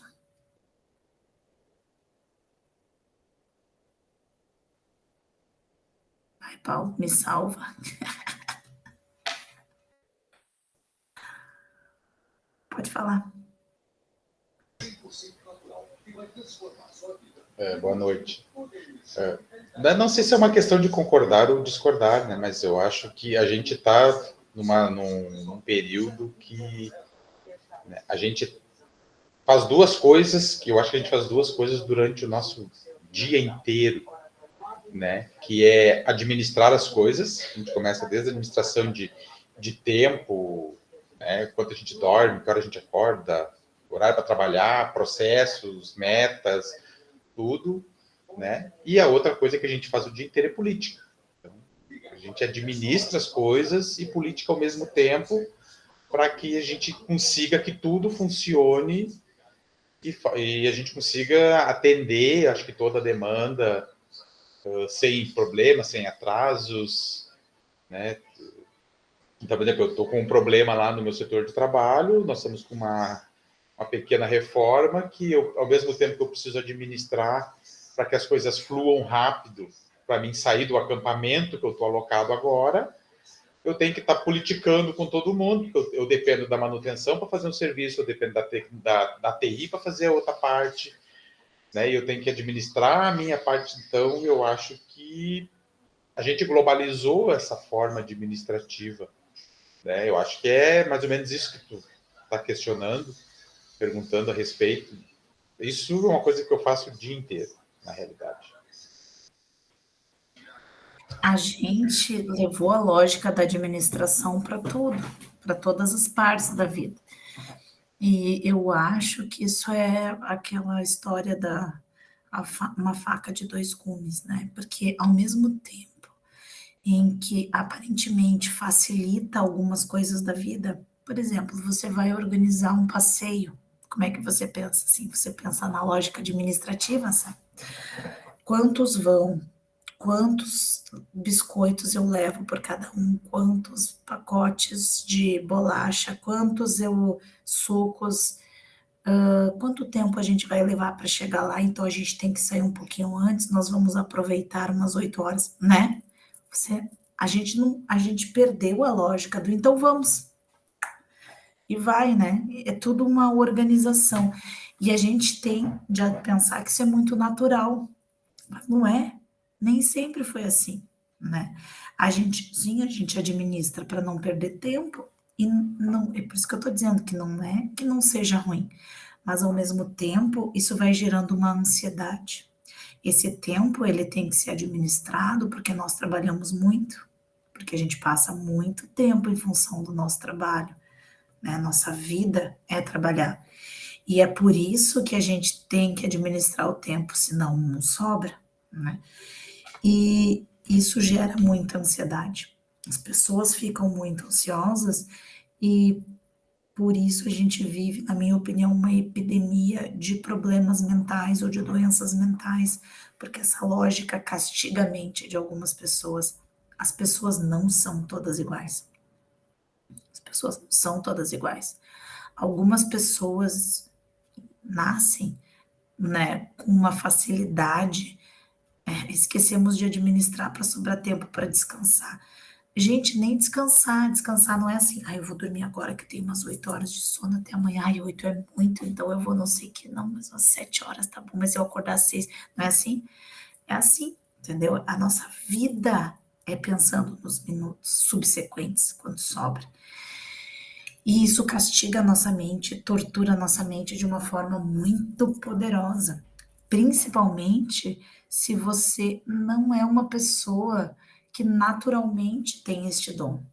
Vai, Paulo, me salva. Pode falar. Boa noite. Não sei se é uma questão de concordar ou discordar, né? Mas eu acho que a gente está num período que, né, a gente faz duas coisas, que eu acho que a gente faz duas coisas durante o nosso dia inteiro, né? Que é administrar as coisas. A gente começa desde a administração de tempo, né? Quanto a gente dorme, que hora a gente acorda, horário para trabalhar, processos, metas, tudo, né? E a outra coisa que a gente faz o dia inteiro é política. Então, a gente administra as coisas e política ao mesmo tempo para que a gente consiga que tudo funcione e a gente consiga atender, acho que toda a demanda sem problemas, sem atrasos, né? Então, por exemplo, eu estou com um problema lá no meu setor de trabalho, nós estamos com uma pequena reforma que eu, ao mesmo tempo que eu preciso administrar para que as coisas fluam rápido, para mim sair do acampamento que eu estou alocado agora, eu tenho que estar politicando com todo mundo, porque eu dependo da manutenção para fazer um serviço, eu dependo da TI para fazer a outra parte, né? E eu tenho que administrar a minha parte. Então, eu acho que a gente globalizou essa forma administrativa, né? Eu acho que é mais ou menos isso que tu está questionando, perguntando a respeito. Isso é uma coisa que eu faço o dia inteiro, na realidade. A gente levou a lógica da administração para tudo, para todas as partes da vida. E eu acho que isso é aquela história uma faca de dois gumes, né? Porque ao mesmo tempo em que aparentemente facilita algumas coisas da vida, por exemplo, você vai organizar um passeio Como é que você pensa assim? Você pensa na lógica administrativa, sabe? Quantos vão? Quantos biscoitos eu levo por cada um? Quantos pacotes de bolacha? Quantos sucos? Quanto tempo a gente vai levar para chegar lá? Então a gente tem que sair um pouquinho antes. Nós vamos aproveitar umas 8 horas, né? A gente perdeu a lógica do então vamos. E vai, né? É tudo uma organização. E a gente tem de pensar que isso é muito natural, mas não é. Nem sempre foi assim, né? A gente administra para não perder tempo, e não, é por isso que eu estou dizendo que não é que não seja ruim, mas ao mesmo tempo isso vai gerando uma ansiedade. Esse tempo ele tem que ser administrado porque nós trabalhamos muito, porque a gente passa muito tempo em função do nosso trabalho, né? Nossa vida é trabalhar. E é por isso que a gente tem que administrar o tempo, senão não sobra, né? E isso gera muita ansiedade. As pessoas ficam muito ansiosas e por isso a gente vive, na minha opinião, uma epidemia de problemas mentais ou de doenças mentais, porque essa lógica castiga a mente de algumas pessoas. As pessoas não são todas iguais. As pessoas não são todas iguais. Algumas pessoas nascem, né, com uma facilidade. Esquecemos de administrar para sobrar tempo para descansar. Gente, nem descansar não é assim, eu vou dormir agora que eu tenho umas 8 horas de sono até amanhã, 8 é muito, então eu vou não sei o que, não, mas umas 7 horas tá bom, mas eu acordar às 6, não é assim? É assim, entendeu? A nossa vida é pensando nos minutos subsequentes, quando sobra. E isso castiga a nossa mente, tortura a nossa mente de uma forma muito poderosa, principalmente se você não é uma pessoa que naturalmente tem este dom.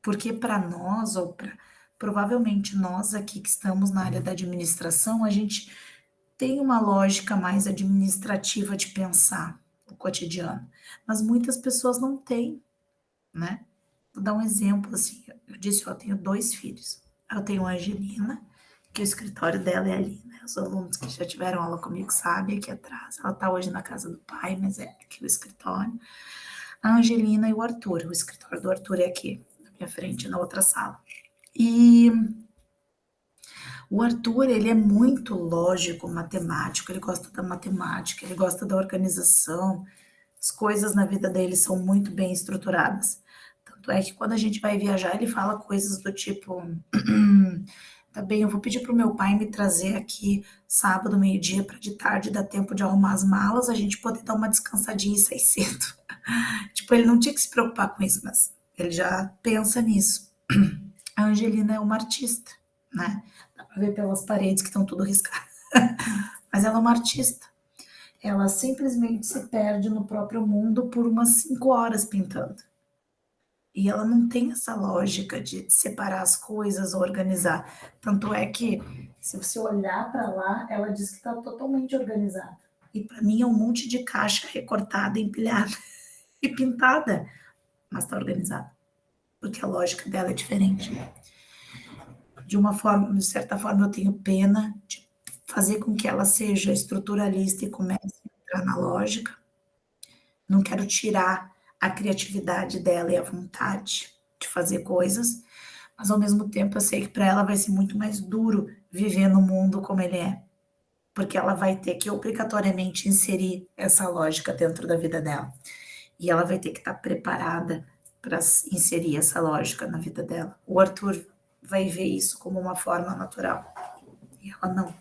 Porque para nós, ou para provavelmente nós aqui que estamos na área da administração, a gente tem uma lógica mais administrativa de pensar o cotidiano, mas muitas pessoas não têm, né? Vou dar um exemplo, assim, eu disse, eu tenho 2 filhos. Eu tenho a Angelina, que o escritório dela é ali, né? Os alunos que já tiveram aula comigo sabem, aqui atrás. Ela está hoje na casa do pai, mas é aqui o escritório. A Angelina e o Arthur. O escritório do Arthur é aqui, na minha frente, na outra sala. E o Arthur, ele é muito lógico, matemático, ele gosta da matemática, ele gosta da organização, as coisas na vida dele são muito bem estruturadas. Tanto é que quando a gente vai viajar, ele fala coisas do tipo, tá bem, eu vou pedir pro meu pai me trazer aqui sábado, meio-dia, para de tarde dar tempo de arrumar as malas, a gente poder dar uma descansadinha e sair cedo. Tipo, ele não tinha que se preocupar com isso, mas ele já pensa nisso. A Angelina é uma artista, né? Dá pra ver pelas paredes que estão tudo riscadas. Mas ela é uma artista. Ela simplesmente se perde no próprio mundo por umas 5 horas pintando. E ela não tem essa lógica de separar as coisas, organizar. Tanto é que, se você olhar para lá, ela diz que está totalmente organizada. E para mim é um monte de caixa recortada, empilhada e pintada, mas está organizada. Porque a lógica dela é diferente. De certa forma, eu tenho pena de fazer com que ela seja estruturalista e comece a entrar na lógica. Não quero tirar a criatividade dela e a vontade de fazer coisas, mas ao mesmo tempo eu sei que para ela vai ser muito mais duro viver no mundo como ele é, porque ela vai ter que obrigatoriamente inserir essa lógica dentro da vida dela, e ela vai ter que estar preparada para inserir essa lógica na vida dela. O Arthur vai ver isso como uma forma natural, e ela não.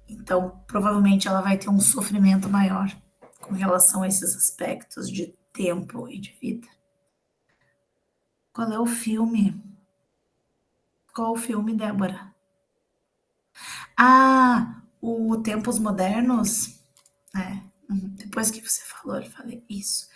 Então, provavelmente ela vai ter um sofrimento maior com relação a esses aspectos de tempo e de vida. Qual é o filme? Qual o filme, Débora? Ah, o Tempos Modernos? Depois que você falou, eu falei isso.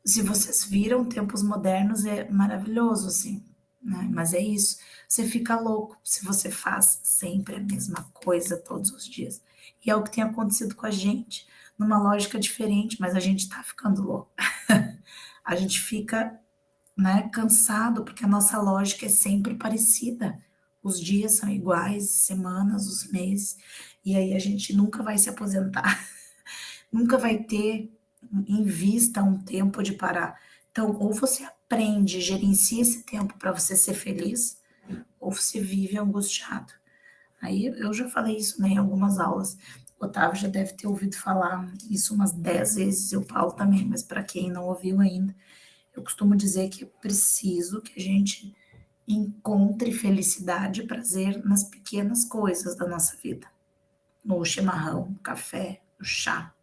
Se vocês viram Tempos Modernos, é maravilhoso, assim, né? Mas é isso. Você fica louco se você faz sempre a mesma coisa todos os dias. E é o que tem acontecido com a gente, numa lógica diferente, mas a gente tá ficando louco. A gente fica, né, cansado, porque a nossa lógica é sempre parecida. Os dias são iguais, semanas, os meses, e aí a gente nunca vai se aposentar, nunca vai ter em vista um tempo de parar. Então, ou você aprende, gerencia esse tempo para você ser feliz, ou você vive angustiado. Aí eu já falei isso, né, em algumas aulas. O Otávio já deve ter ouvido falar isso umas 10 vezes, e o Paulo também, mas para quem não ouviu ainda, eu costumo dizer que é preciso que a gente encontre felicidade e prazer nas pequenas coisas da nossa vida. No chimarrão, no café, no chá.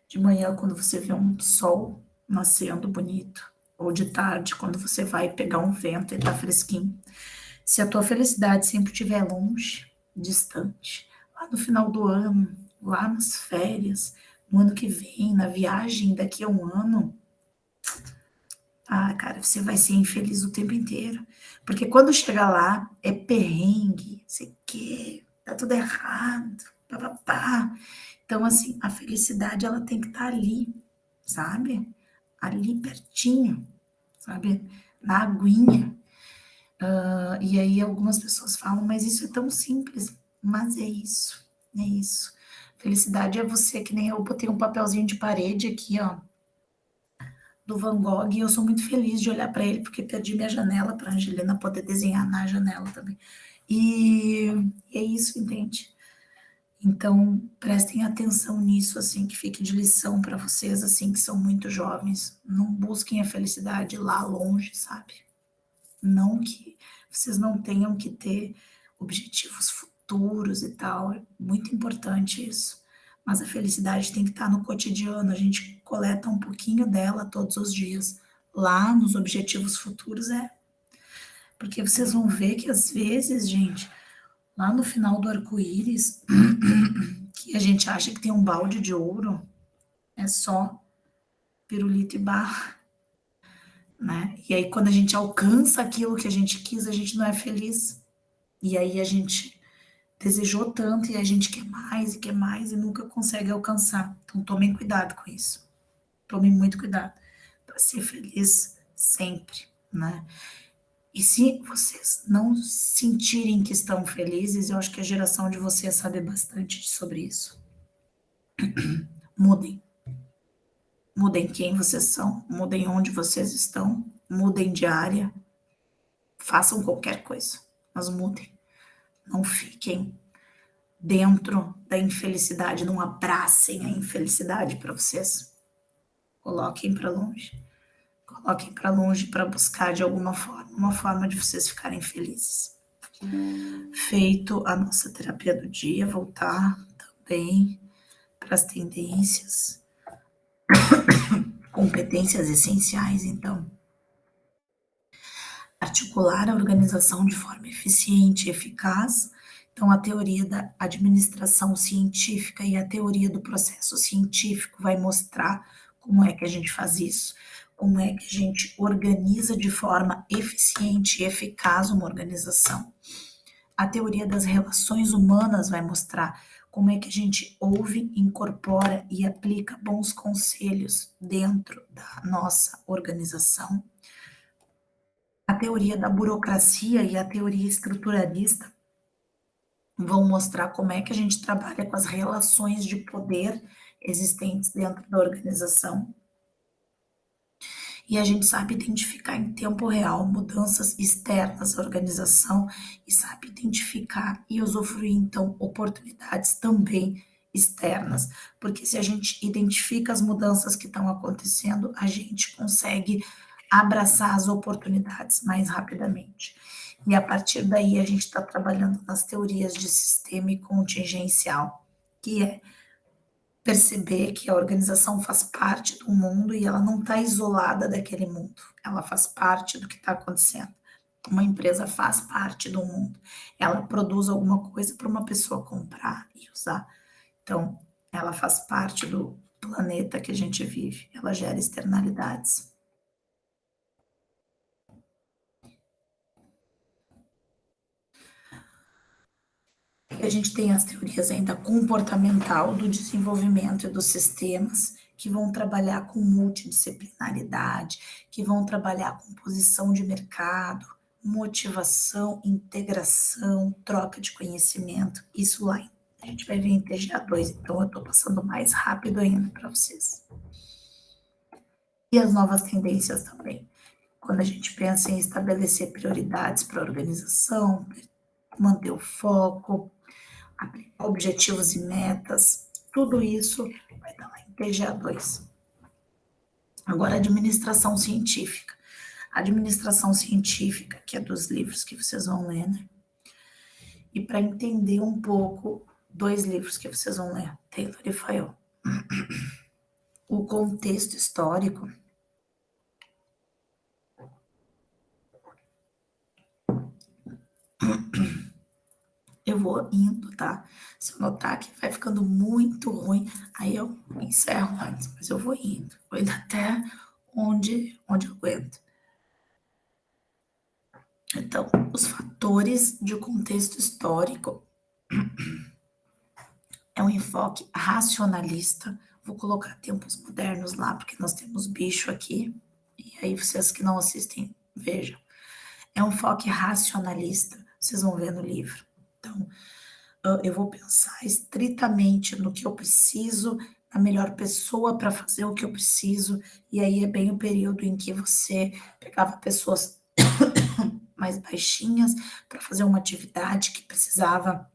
De manhã, quando você vê um sol nascendo bonito. Ou de tarde, quando você vai pegar um vento e tá fresquinho. Se a tua felicidade sempre estiver longe, distante, lá no final do ano, lá nas férias, no ano que vem, na viagem daqui a um ano, cara, você vai ser infeliz o tempo inteiro. Porque quando chegar lá, é perrengue, você quer, tá tudo errado, papapá. Então, assim, a felicidade, ela tem que estar ali, sabe? Ali pertinho, sabe? Na aguinha. E aí algumas pessoas falam, mas isso é tão simples. Mas é isso, é isso. Felicidade é você, que nem eu botei um papelzinho de parede aqui, ó, do Van Gogh, e eu sou muito feliz de olhar para ele, porque perdi minha janela para a Angelina poder desenhar na janela também. E é isso, entende? Então, prestem atenção nisso, assim, que fique de lição para vocês, assim, que são muito jovens. Não busquem a felicidade lá longe, sabe? Não que vocês não tenham que ter objetivos futuros e tal, é muito importante isso. Mas a felicidade tem que estar no cotidiano, a gente coleta um pouquinho dela todos os dias. Lá nos objetivos futuros porque vocês vão ver que às vezes, gente, lá no final do arco-íris, que a gente acha que tem um balde de ouro, é só pirulito e barra, né? E aí quando a gente alcança aquilo que a gente quis, a gente não é feliz. E aí a gente desejou tanto e a gente quer mais e nunca consegue alcançar. Então tomem cuidado com isso. Tomem muito cuidado para ser feliz sempre, né? E se vocês não sentirem que estão felizes, eu acho que a geração de vocês sabe bastante sobre isso. Mudem. Mudem quem vocês são, mudem onde vocês estão, mudem de área, façam qualquer coisa, mas mudem. Não fiquem dentro da infelicidade, não abracem a infelicidade para vocês. Coloquem para longe. Coloquem para longe para buscar de alguma forma, uma forma de vocês ficarem felizes. Feito a nossa terapia do dia, voltar também para as tendências, competências essenciais, então. Articular a organização de forma eficiente e eficaz. Então, a teoria da administração científica e a teoria do processo científico vai mostrar como é que a gente faz isso, como é que a gente organiza de forma eficiente e eficaz uma organização. A teoria das relações humanas vai mostrar como é que a gente ouve, incorpora e aplica bons conselhos dentro da nossa organização. A teoria da burocracia e a teoria estruturalista vão mostrar como é que a gente trabalha com as relações de poder existentes dentro da organização. E a gente sabe identificar em tempo real mudanças externas à organização e sabe identificar e usufruir, então, oportunidades também externas. Porque se a gente identifica as mudanças que estão acontecendo, a gente consegue abraçar as oportunidades mais rapidamente. E a partir daí a gente está trabalhando nas teorias de sistema e contingencial, que é perceber que a organização faz parte do mundo e ela não está isolada daquele mundo, ela faz parte do que está acontecendo. Uma empresa faz parte do mundo, ela produz alguma coisa para uma pessoa comprar e usar. Então, ela faz parte do planeta que a gente vive, ela gera externalidades. A gente tem as teorias ainda comportamental do desenvolvimento e dos sistemas, que vão trabalhar com multidisciplinaridade, que vão trabalhar com posição de mercado, motivação, integração, troca de conhecimento, isso lá a gente vai ver em TGA2, então eu estou passando mais rápido ainda para vocês. E as novas tendências também. Quando a gente pensa em estabelecer prioridades para a organização, manter o foco, aplicar objetivos e metas, tudo isso vai estar lá em TGA2. Agora, administração científica. A administração científica, que é dos livros que vocês vão ler, né? E para entender um pouco, 2 livros que vocês vão ler, Taylor e Fayol. O contexto histórico eu vou indo, tá? Se eu notar que vai ficando muito ruim, aí eu encerro antes, mas eu vou indo até onde eu aguento. Então, os fatores de contexto histórico é um enfoque racionalista. Vou colocar tempos modernos lá, porque nós temos bicho aqui, e aí vocês que não assistem, vejam. É um enfoque racionalista, vocês vão ver no livro. Então, eu vou pensar estritamente no que eu preciso, a melhor pessoa para fazer o que eu preciso, e aí é bem o período em que você pegava pessoas mais baixinhas para fazer uma atividade que precisava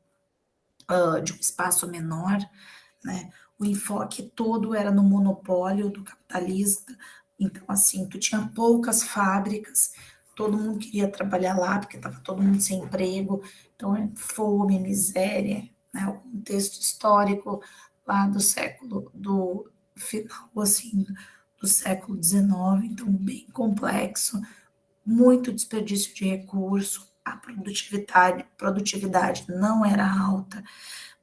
de um espaço menor, né? O enfoque todo era no monopólio do capitalista, então assim, tu tinha poucas fábricas, todo mundo queria trabalhar lá, porque estava todo mundo sem emprego, então é fome, miséria, né? O contexto histórico lá do final, assim, do século XIX, então bem complexo, muito desperdício de recurso, a produtividade não era alta,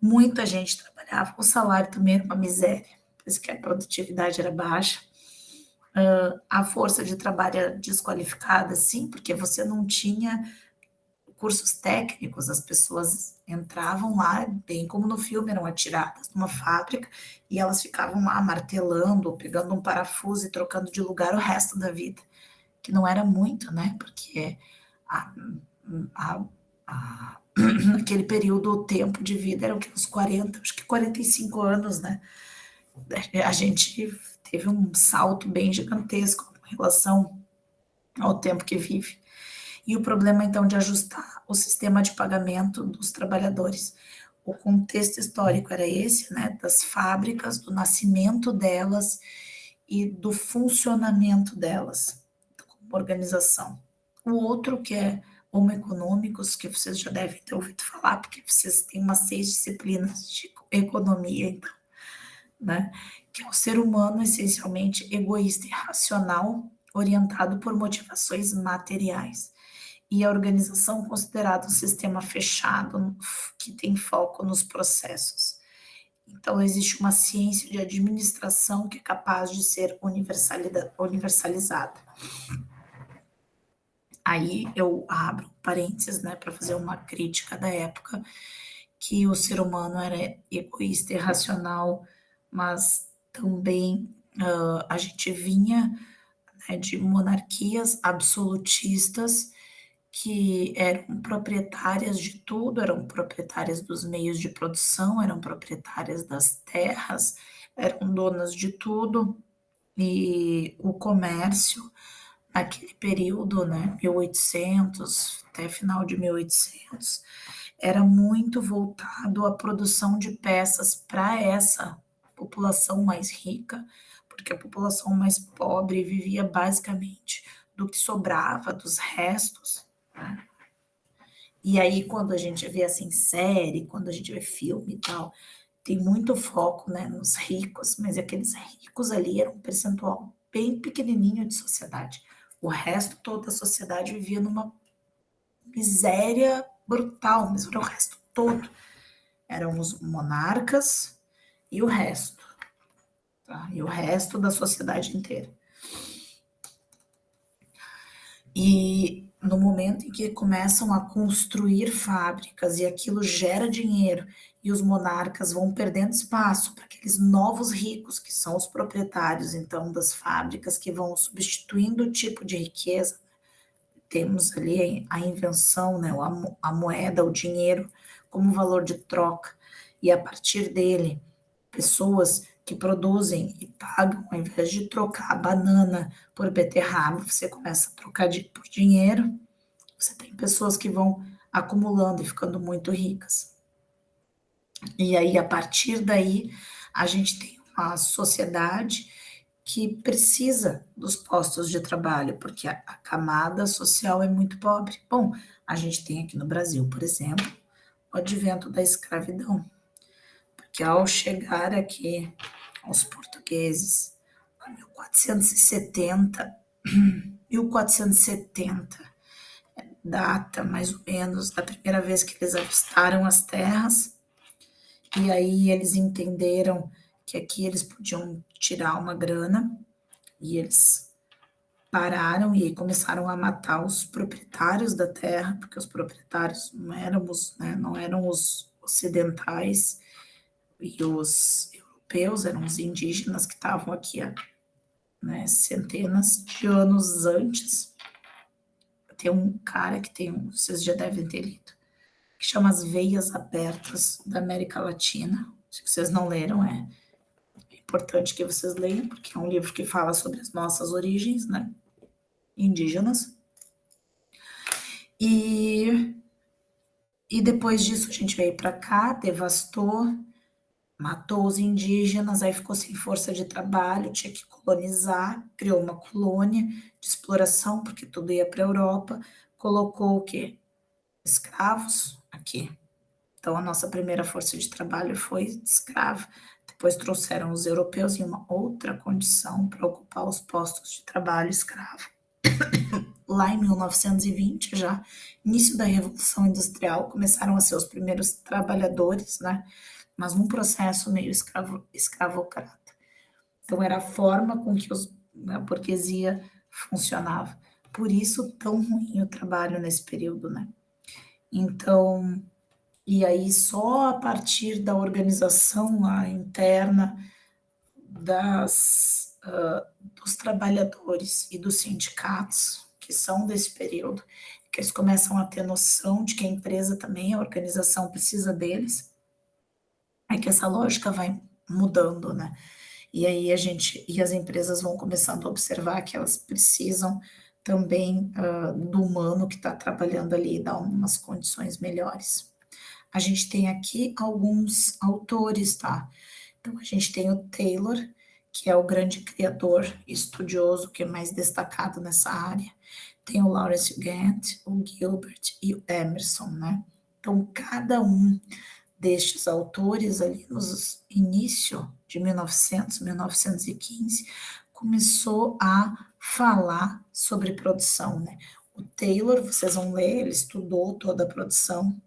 muita gente trabalhava, o salário também era uma miséria, por isso que a produtividade era baixa, a força de trabalho era desqualificada, sim, porque você não tinha cursos técnicos, as pessoas entravam lá, bem como no filme, eram atiradas numa fábrica, e elas ficavam lá martelando, ou pegando um parafuso e trocando de lugar o resto da vida, que não era muito, né, porque naquele período o tempo de vida era o que, uns 40, acho que 45 anos, né, a gente teve um salto bem gigantesco em relação ao tempo que vive. E o problema, então, de ajustar o sistema de pagamento dos trabalhadores. O contexto histórico era esse, né, das fábricas, do nascimento delas e do funcionamento delas, como organização. O outro, que é Homo econômicos, que vocês já devem ter ouvido falar, porque vocês têm umas 6 disciplinas de economia, então, né, que é o ser humano essencialmente egoísta e racional, orientado por motivações materiais. E a organização considerada um sistema fechado, que tem foco nos processos. Então, existe uma ciência de administração que é capaz de ser universalizada. Aí eu abro parênteses, né, para fazer uma crítica da época, que o ser humano era egoísta e irracional, mas também a gente vinha, né, de monarquias absolutistas que eram proprietárias de tudo, eram proprietárias dos meios de produção, eram proprietárias das terras, eram donas de tudo, e o comércio, naquele período, né, 1800, até final de 1800, era muito voltado à produção de peças para essa população mais rica, porque a população mais pobre vivia basicamente do que sobrava, dos restos, né? E aí, quando a gente vê assim série, quando a gente vê filme e tal, tem muito foco, né, nos ricos, mas aqueles ricos ali eram um percentual bem pequenininho de sociedade. O resto toda a sociedade vivia numa miséria brutal, mas era o resto todo. Eram os monarcas e o resto, tá? E o resto da sociedade inteira. E no momento em que começam a construir fábricas e aquilo gera dinheiro e os monarcas vão perdendo espaço para aqueles novos ricos, que são os proprietários, então, das fábricas, que vão substituindo o tipo de riqueza, temos ali a invenção, né, a moeda, o dinheiro como valor de troca, e a partir dele, pessoas que produzem e pagam, ao invés de trocar a banana por beterraba, você começa a trocar por dinheiro, você tem pessoas que vão acumulando e ficando muito ricas. E aí, a partir daí, a gente tem uma sociedade que precisa dos postos de trabalho, porque a camada social é muito pobre. Bom, a gente tem aqui no Brasil, por exemplo, o advento da escravidão, porque ao chegar aqui os portugueses, em 1470, data mais ou menos da primeira vez que eles avistaram as terras, e aí eles entenderam que aqui eles podiam tirar uma grana, e eles pararam e aí começaram a matar os proprietários da terra, porque os proprietários não eram os ocidentais e os europeus, eram os indígenas que estavam aqui há, né, centenas de anos antes. Tem um cara vocês já devem ter lido, que chama As Veias Abertas da América Latina. Se vocês não leram, é importante que vocês leiam, porque é um livro que fala sobre as nossas origens, né, indígenas. E depois disso a gente veio para cá, devastou, matou os indígenas, aí ficou sem força de trabalho, tinha que colonizar, criou uma colônia de exploração, porque tudo ia para a Europa, colocou o quê? Escravos aqui. Então, a nossa primeira força de trabalho foi escrava. Depois trouxeram os europeus em uma outra condição para ocupar os postos de trabalho escravo. Lá em 1920, já, início da Revolução Industrial, começaram a ser os primeiros trabalhadores, né? Mas num processo meio escravocrata. Então, era a forma com que a burguesia funcionava. Por isso, tão ruim o trabalho nesse período, né? Então, e aí só a partir da organização lá interna dos trabalhadores e dos sindicatos, que são desse período, que eles começam a ter noção de que a empresa também, a organização precisa deles, é que essa lógica vai mudando, né? E aí as empresas vão começando a observar que elas precisam também do humano que está trabalhando ali, dar umas condições melhores. A gente tem aqui alguns autores, tá? Então, a gente tem o Taylor, que é o grande criador e estudioso que é mais destacado nessa área. Tem o Lawrence Gantt, o Gilbert e o Emerson, né? Então, cada um destes autores ali no início de 1915, começou a falar sobre produção, né? O Taylor, vocês vão ler, ele estudou toda a produção.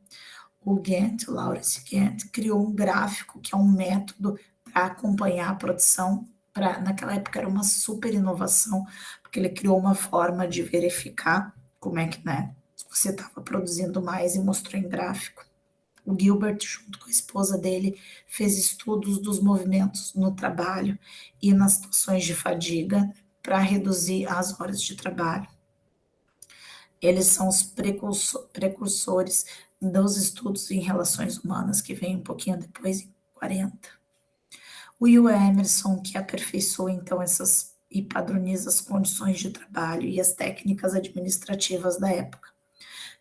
O Gantt, o Lawrence Gantt, criou um gráfico, que é um método para acompanhar a produção. Naquela época era uma super inovação, porque ele criou uma forma de verificar como é que, né, você estava produzindo mais e mostrou em gráfico. O Gilbert, junto com a esposa dele, fez estudos dos movimentos no trabalho e nas situações de fadiga para reduzir as horas de trabalho. Eles são os precursores dos estudos em relações humanas, que vem um pouquinho depois, em 40. O Will Emerson, que aperfeiçoou, então, e padroniza as condições de trabalho e as técnicas administrativas da época.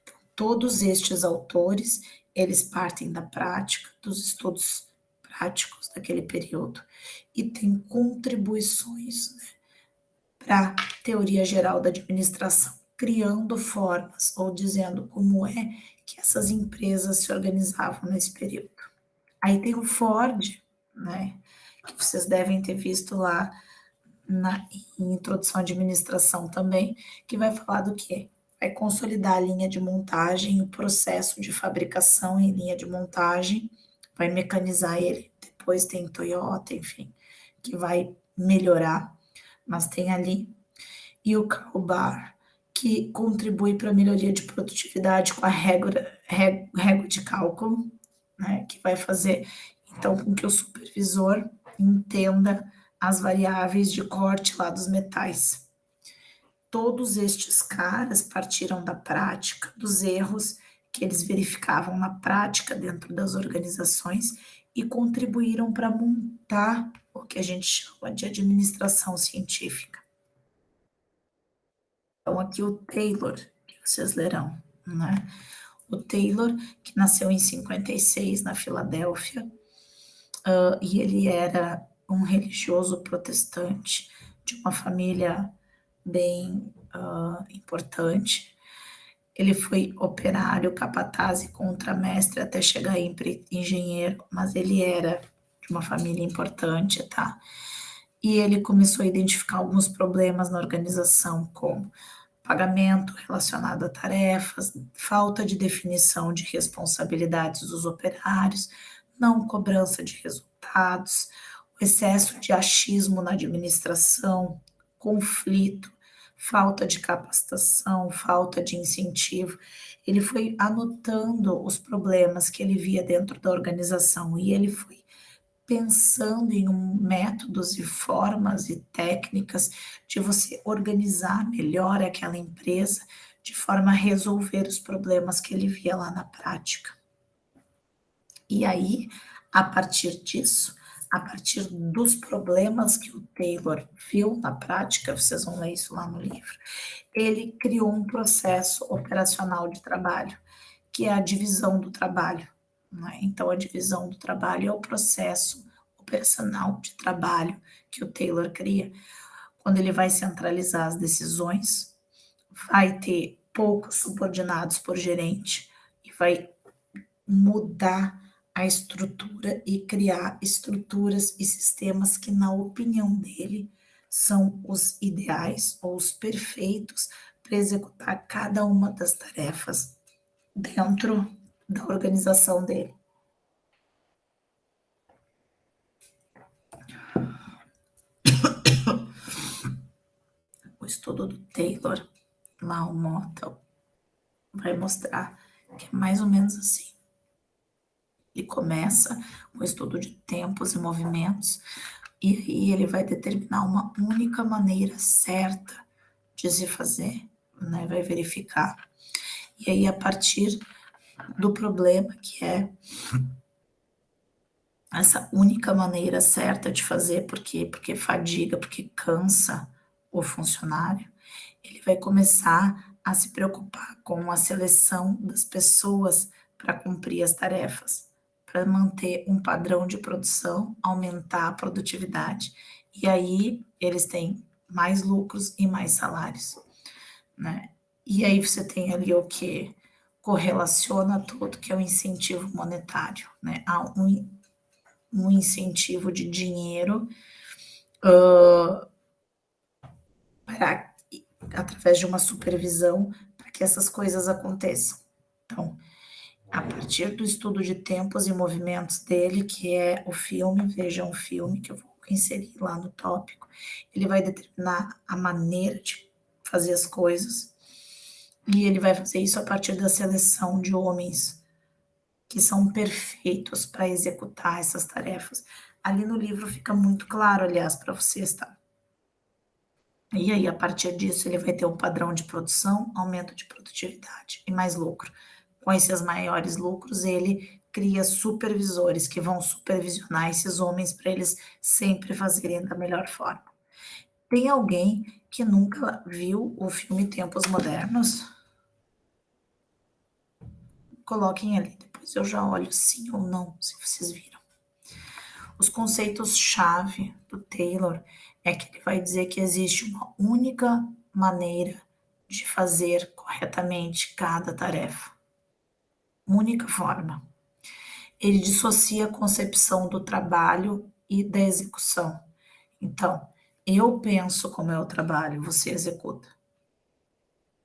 Então, todos estes autores, eles partem da prática, dos estudos práticos daquele período, e têm contribuições, né, para a teoria geral da administração, criando formas, ou dizendo como é que essas empresas se organizavam nesse período. Aí tem o Ford, né, que vocês devem ter visto lá em Introdução à Administração também, que vai falar do quê? Vai consolidar a linha de montagem, o processo de fabricação em linha de montagem, vai mecanizar ele. Depois tem Toyota, enfim, que vai melhorar, mas tem ali. E o Karl Bahr, que contribui para a melhoria de produtividade com a régua de cálculo, né, que vai fazer, então, com que o supervisor entenda as variáveis de corte lá dos metais. todos estes caras partiram da prática, dos erros que eles verificavam na prática dentro das organizações e contribuíram para montar o que a gente chama de administração científica. Então, aqui o Taylor, que vocês lerão, né? O Taylor, que nasceu em 56 na Filadélfia, e ele era um religioso protestante de uma família bem importante. Ele foi operário, capataz e contramestre até chegar a engenheiro, mas ele era de uma família importante, tá? E ele começou a identificar alguns problemas na organização, como pagamento relacionado a tarefas, falta de definição de responsabilidades dos operários, não cobrança de resultados, o excesso de achismo na administração, conflito, falta de capacitação, falta de incentivo. Ele foi anotando os problemas que ele via dentro da organização e ele foi pensando em métodos e formas e técnicas de você organizar melhor aquela empresa de forma a resolver os problemas que ele via lá na prática. E aí, a partir disso, a partir dos problemas que o Taylor viu na prática, vocês vão ler isso lá no livro, ele criou um processo operacional de trabalho, que é a divisão do trabalho, né? Então, a divisão do trabalho é o processo operacional de trabalho que o Taylor cria, quando ele vai centralizar as decisões, vai ter poucos subordinados por gerente e vai mudar a estrutura e criar estruturas e sistemas que, na opinião dele, são os ideais ou os perfeitos para executar cada uma das tarefas dentro da organização dele. O estudo do Taylor, lá o Motta, vai mostrar que é mais ou menos assim. Ele começa com o estudo de tempos e movimentos, e aí ele vai determinar uma única maneira certa de se fazer, né? Vai verificar. E aí, a partir do problema, que é essa única maneira certa de fazer, porque fadiga, porque cansa o funcionário, ele vai começar a se preocupar com a seleção das pessoas para cumprir as tarefas, para manter um padrão de produção, aumentar a produtividade. E aí eles têm mais lucros e mais salários, né? E aí você tem ali o que correlaciona tudo, que é o incentivo monetário, né? Há um incentivo de dinheiro através de uma supervisão para que essas coisas aconteçam. Então, a partir do estudo de tempos e movimentos dele, que é o filme, vejam o filme que eu vou inserir lá no tópico, ele vai determinar a maneira de fazer as coisas, e ele vai fazer isso a partir da seleção de homens que são perfeitos para executar essas tarefas. Ali no livro fica muito claro, aliás, para vocês, tá? E aí, a partir disso, ele vai ter um padrão de produção, aumento de produtividade e mais lucro. Com esses maiores lucros, ele cria supervisores que vão supervisionar esses homens para eles sempre fazerem da melhor forma. Tem alguém que nunca viu o filme Tempos Modernos? Coloquem ali, depois eu já olho sim ou não, se vocês viram. Os conceitos-chave do Taylor é que ele vai dizer que existe uma única maneira de fazer corretamente cada tarefa. Única forma. Ele dissocia a concepção do trabalho e da execução. Então, eu penso como é o trabalho, você executa.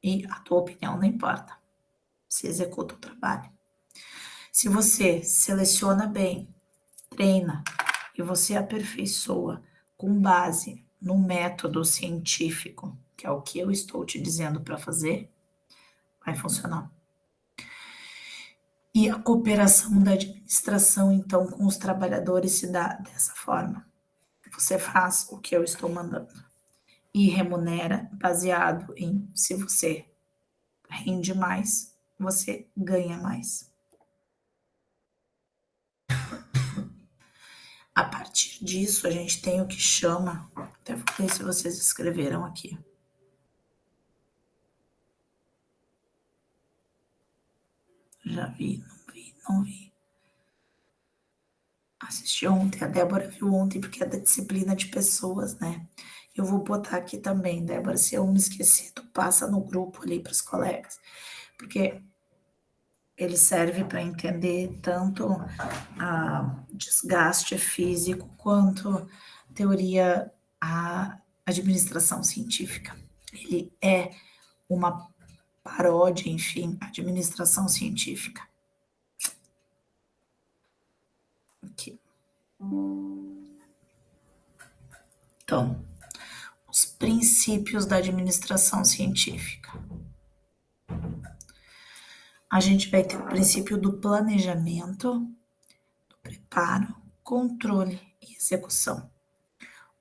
E a tua opinião não importa. Você executa o trabalho. Se você seleciona bem, treina e você aperfeiçoa com base no método científico, que é o que eu estou te dizendo para fazer, vai funcionar. E a cooperação da administração, então, com os trabalhadores se dá dessa forma. Você faz o que eu estou mandando. e remunera baseado em se você rende mais, você ganha mais. A partir disso, a gente tem o que chama, até vou ver se vocês escreveram aqui. Já vi, não vi. Assisti ontem, a Débora viu ontem, porque é da disciplina de pessoas, né? Eu vou botar aqui também, Débora, se eu me esquecer, tu passa no grupo ali para os colegas, porque ele serve para entender tanto a desgaste físico quanto teoria, a administração científica. Ele é uma paródia, enfim, administração científica. Aqui. Então, os princípios da administração científica. A gente vai ter o princípio do planejamento, do preparo, controle e execução.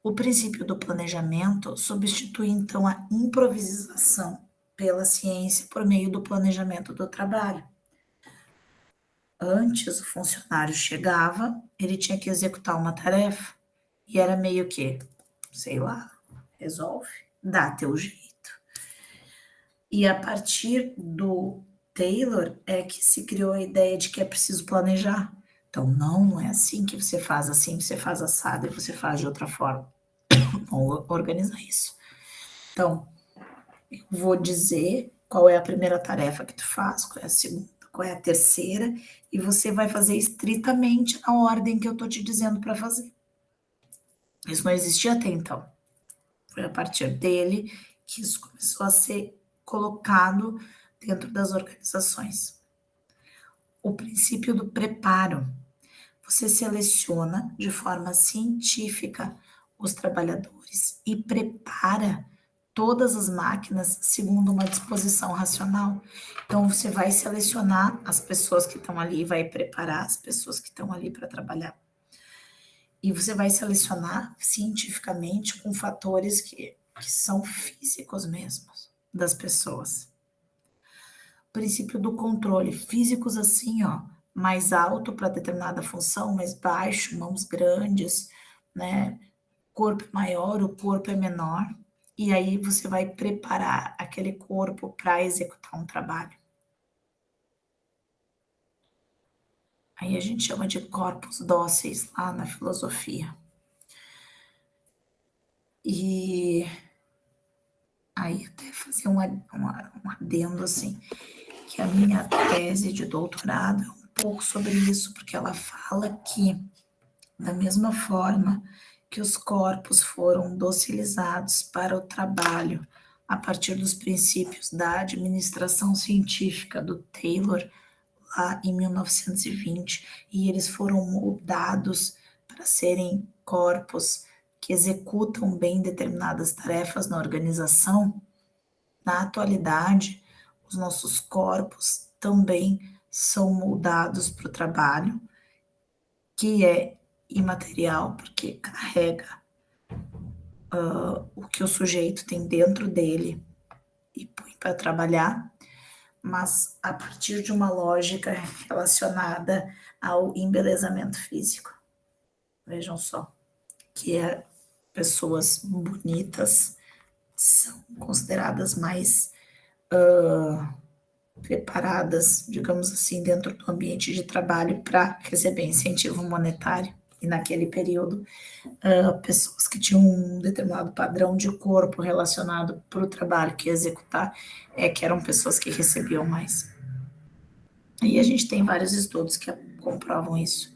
O princípio do planejamento substitui, então, a improvisação pela ciência por meio do planejamento do trabalho. Antes, o funcionário chegava, ele tinha que executar uma tarefa e era meio que, sei lá, resolve, dá teu jeito. E a partir do Taylor é que se criou a ideia de que é preciso planejar. Então, não é assim que você faz, assim você faz assado e você faz de outra forma. Vamos organizar isso. Então, eu vou dizer qual é a primeira tarefa que tu faz, qual é a segunda, qual é a terceira, e você vai fazer estritamente na ordem que eu tô te dizendo para fazer. Isso não existia até então. Foi a partir dele que isso começou a ser colocado dentro das organizações. O princípio do preparo. Você seleciona de forma científica os trabalhadores e prepara todas as máquinas segundo uma disposição racional. Então, você vai selecionar as pessoas que estão ali, vai preparar as pessoas que estão ali para trabalhar. E você vai selecionar cientificamente com fatores que são físicos mesmos das pessoas. O princípio do controle, físicos assim, ó, mais alto para determinada função, mais baixo, mãos grandes, né? Corpo maior, o corpo é menor. E aí você vai preparar aquele corpo para executar um trabalho. Aí a gente chama de corpos dóceis lá na filosofia. E aí até fazer um adendo assim, que a minha tese de doutorado é um pouco sobre isso, porque ela fala que, da mesma forma que os corpos foram docilizados para o trabalho a partir dos princípios da administração científica do Taylor, lá em 1920, e eles foram moldados para serem corpos que executam bem determinadas tarefas na organização. Na atualidade, os nossos corpos também são moldados para o trabalho, que é imaterial, porque carrega o que o sujeito tem dentro dele e põe para trabalhar, mas a partir de uma lógica relacionada ao embelezamento físico. Vejam só, que é pessoas bonitas são consideradas mais preparadas, digamos assim, dentro do ambiente de trabalho para receber incentivo monetário. E naquele período, pessoas que tinham um determinado padrão de corpo relacionado para o trabalho que ia executar, que eram pessoas que recebiam mais. E a gente tem vários estudos que comprovam isso.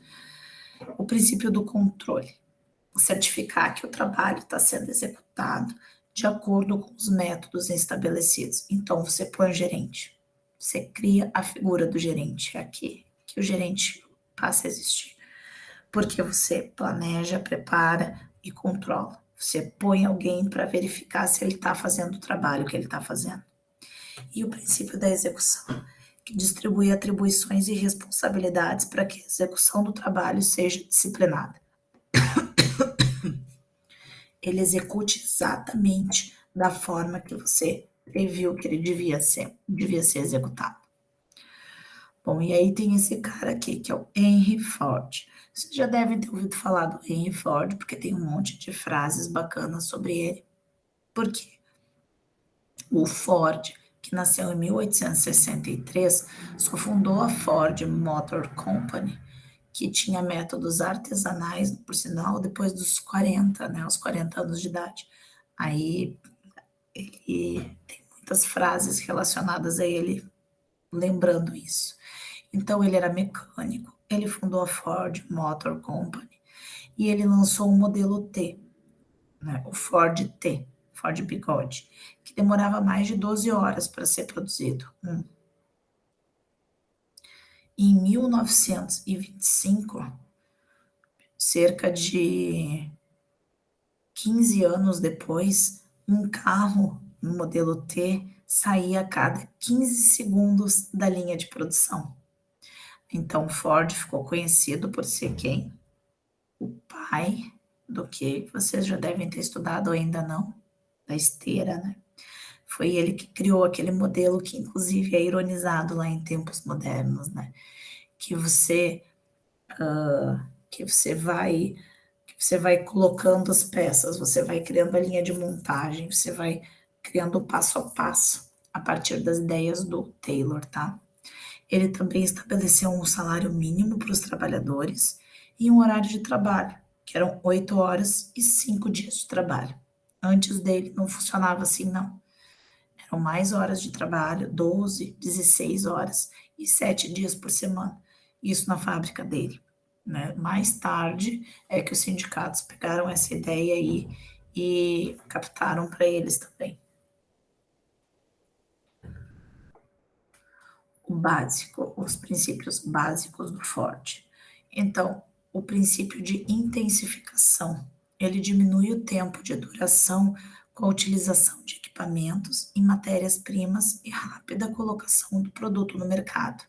O princípio do controle. Certificar que o trabalho está sendo executado de acordo com os métodos estabelecidos. Então, você põe o gerente. Você cria a figura do gerente aqui, que o gerente passa a existir. Porque você planeja, prepara e controla. Você põe alguém para verificar se ele está fazendo o trabalho que ele está fazendo. E o princípio da execução, que distribui atribuições e responsabilidades para que a execução do trabalho seja disciplinada. ele execute exatamente da forma que você previu que ele devia ser executado. Bom, e aí tem esse cara aqui, que é o Henry Ford. Você já deve ter ouvido falar do Henry Ford, porque tem um monte de frases bacanas sobre ele. Por quê? O Ford, que nasceu em 1863, só fundou a Ford Motor Company, que tinha métodos artesanais, por sinal, depois dos 40, né, os 40 anos de idade. Aí ele tem muitas frases relacionadas a ele lembrando isso. Então ele era mecânico, ele fundou a Ford Motor Company e ele lançou o modelo T, né, o Ford T, Ford Bigode, que demorava mais de 12 horas para ser produzido. Em 1925, cerca de 15 anos depois, um carro no modelo T saía a cada 15 segundos da linha de produção. Então, Ford ficou conhecido por ser quem? O pai do que vocês já devem ter estudado ou ainda não, da esteira, né? Foi ele que criou aquele modelo que, inclusive, é ironizado lá em tempos modernos, né? Que você vai colocando as peças, você vai criando a linha de montagem, você vai criando o passo a passo a partir das ideias do Taylor, tá? Ele também estabeleceu um salário mínimo para os trabalhadores e um horário de trabalho, que eram 8 horas e 5 dias de trabalho. Antes dele não funcionava assim, não. Eram mais horas de trabalho, 12, 16 horas e 7 dias por semana. Isso na fábrica dele, né? Mais tarde é que os sindicatos pegaram essa ideia aí e captaram para eles também. O básico, os princípios básicos do Ford. Então, o princípio de intensificação, ele diminui o tempo de duração com a utilização de equipamentos e matérias-primas e rápida colocação do produto no mercado.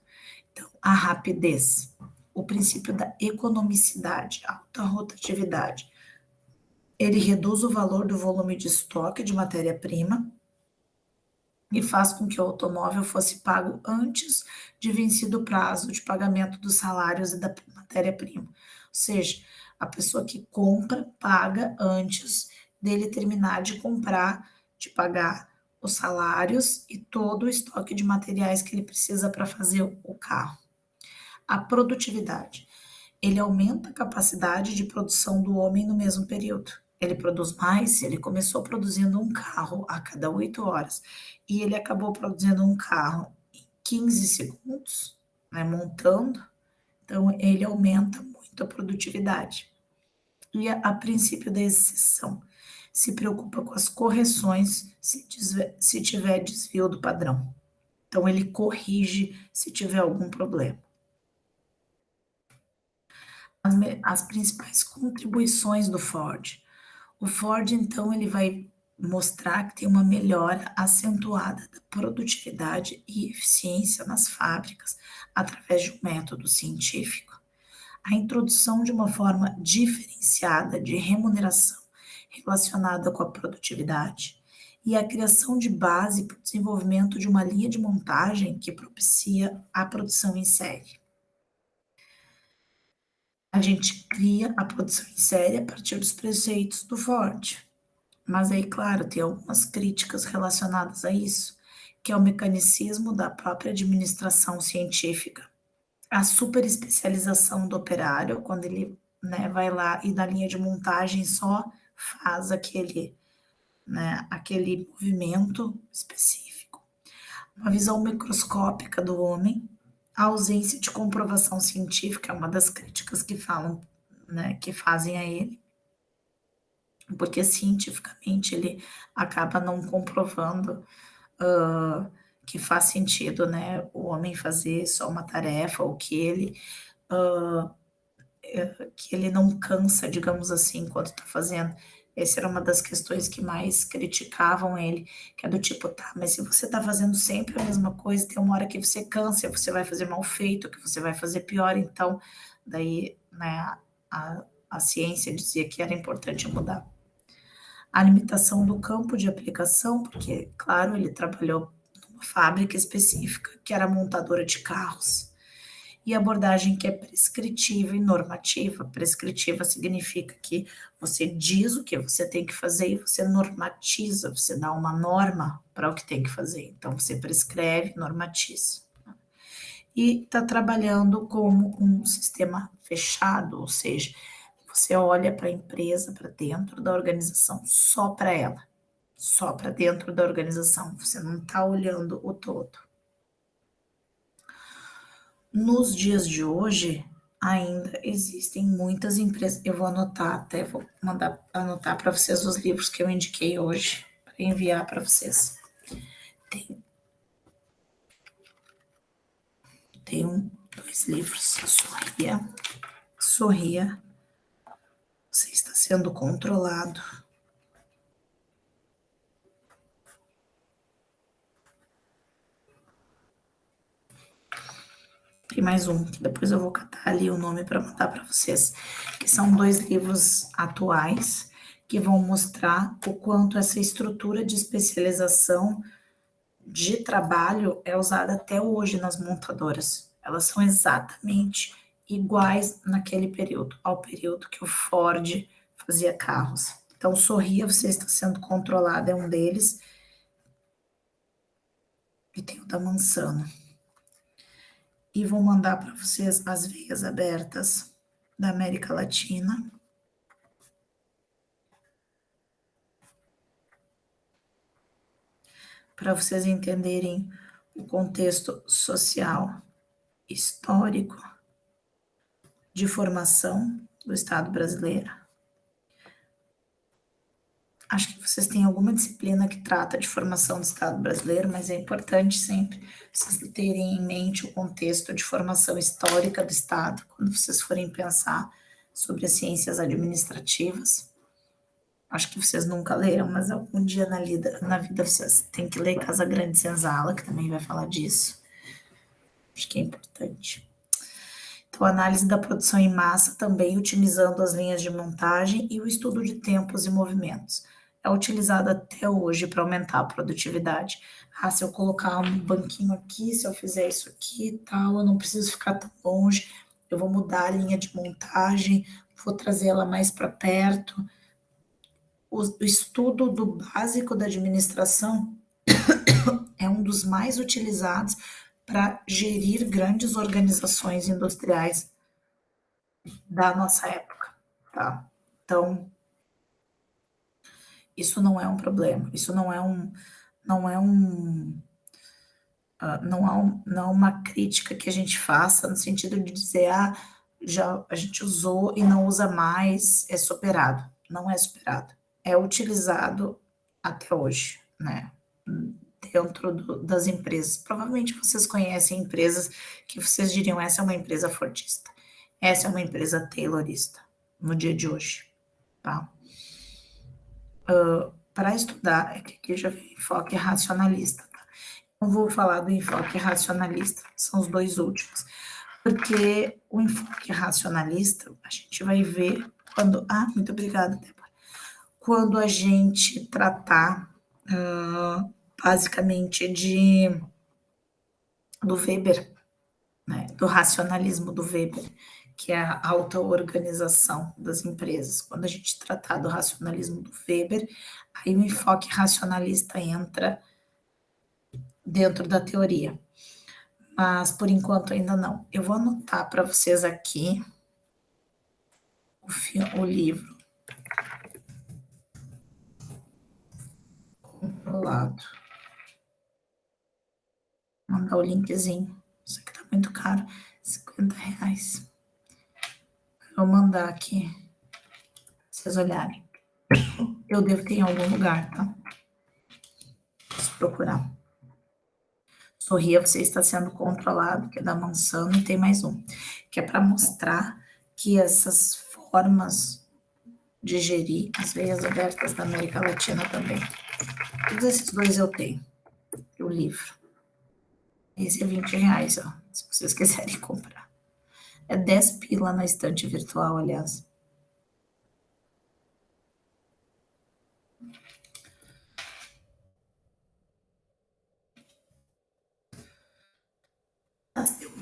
Então, a rapidez, o princípio da economicidade, alta rotatividade, ele reduz o valor do volume de estoque de matéria-prima e faz com que o automóvel fosse pago antes de vencido o prazo de pagamento dos salários e da matéria-prima. Ou seja, a pessoa que compra, paga antes dele terminar de comprar, de pagar os salários e todo o estoque de materiais que ele precisa para fazer o carro. A produtividade. Ele aumenta a capacidade de produção do homem no mesmo período. Ele produz mais se ele começou produzindo um carro a cada 8 horas e ele acabou produzindo um carro em 15 segundos, né, montando, então ele aumenta muito a produtividade. E a princípio da exceção, se preocupa com as correções se tiver desvio do padrão. Então ele corrige se tiver algum problema. As principais contribuições do Ford. O Ford, então, ele vai mostrar que tem uma melhora acentuada da produtividade e eficiência nas fábricas através de um método científico. A introdução de uma forma diferenciada de remuneração relacionada com a produtividade e a criação de base para o desenvolvimento de uma linha de montagem que propicia a produção em série. A gente cria a produção em série a partir dos preceitos do Ford. Mas aí, claro, tem algumas críticas relacionadas a isso, que é o mecanismo da própria administração científica, a superespecialização do operário, quando ele, né, vai lá e na linha de montagem só faz aquele movimento específico. Uma visão microscópica do homem, a ausência de comprovação científica é uma das críticas que falam, né, que fazem a ele, porque cientificamente ele acaba não comprovando que faz sentido, né, o homem fazer só uma tarefa, ou que ele não cansa, digamos assim, enquanto está fazendo. Essa era uma das questões que mais criticavam ele, que é do tipo, tá, mas se você está fazendo sempre a mesma coisa, tem uma hora que você cansa, você vai fazer mal feito, que você vai fazer pior, então, daí, né, a ciência dizia que era importante mudar. A limitação do campo de aplicação, porque, claro, ele trabalhou numa fábrica específica, que era montadora de carros. E abordagem que é prescritiva e normativa. Prescritiva significa que você diz o que você tem que fazer e você normatiza, você dá uma norma para o que tem que fazer. Então, você prescreve, normatiza. E está trabalhando como um sistema fechado, ou seja, você olha para a empresa, para dentro da organização, só para ela, só para dentro da organização, você não está olhando o todo. Nos dias de hoje, ainda existem muitas empresas. Eu vou anotar, até vou mandar anotar para vocês os livros que eu indiquei hoje, para enviar para vocês. Tem dois livros. Sorria. Você está sendo controlado. Tem mais um, que depois eu vou catar ali o nome para mandar para vocês, que são 2 livros atuais, que vão mostrar o quanto essa estrutura de especialização de trabalho é usada até hoje nas montadoras. Elas são exatamente iguais naquele período, ao período que o Ford fazia carros. Então, Sorria, você está sendo controlado, é um deles. E tem o da Mansano. E vou mandar para vocês As Veias Abertas da América Latina. Para vocês entenderem o contexto social, histórico, de formação do Estado brasileiro. Acho que vocês têm alguma disciplina que trata de formação do Estado brasileiro, mas é importante sempre vocês terem em mente o contexto de formação histórica do Estado, quando vocês forem pensar sobre as ciências administrativas. Acho que vocês nunca leram, mas algum dia na vida vocês têm que ler Casa Grande Senzala, que também vai falar disso. Acho que é importante. Então, a análise da produção em massa também utilizando as linhas de montagem e o estudo de tempos e movimentos. É utilizado até hoje para aumentar a produtividade. Se eu colocar um banquinho aqui, se eu fizer isso aqui e tal, eu não preciso ficar tão longe, eu vou mudar a linha de montagem, vou trazer ela mais para perto. O estudo do básico da administração é um dos mais utilizados para gerir grandes organizações industriais da nossa época, tá? Então, isso não é um problema, isso não é uma crítica que a gente faça no sentido de dizer, já a gente usou e não usa mais, é superado. Não é superado, é utilizado até hoje, né? Dentro das empresas. Provavelmente vocês conhecem empresas que vocês diriam, essa é uma empresa fordista, essa é uma empresa taylorista, no dia de hoje, tá? Para estudar, é que aqui já vem enfoque racionalista, tá? Não vou falar do enfoque racionalista, são os 2 últimos, porque o enfoque racionalista, a gente vai ver quando... muito obrigada, Débora. Quando a gente tratar... basicamente do Weber, né, do racionalismo do Weber, que é a auto-organização das empresas. Quando a gente tratar do racionalismo do Weber, aí o enfoque racionalista entra dentro da teoria. Mas, por enquanto, ainda não. Eu vou anotar para vocês aqui o livro. Controlado. Mandar o linkzinho. Isso aqui tá muito caro. R$50. Vou mandar aqui. Pra vocês olharem. Eu devo ter em algum lugar, tá? Preciso procurar. Sorria, você está sendo controlado, que é da Mansano, e tem mais um, que é para mostrar que essas formas de gerir as veias abertas da América Latina também. Todos esses 2 eu tenho. O livro. Esse é R$20, ó, se vocês quiserem comprar. É 10 pila na estante virtual, aliás.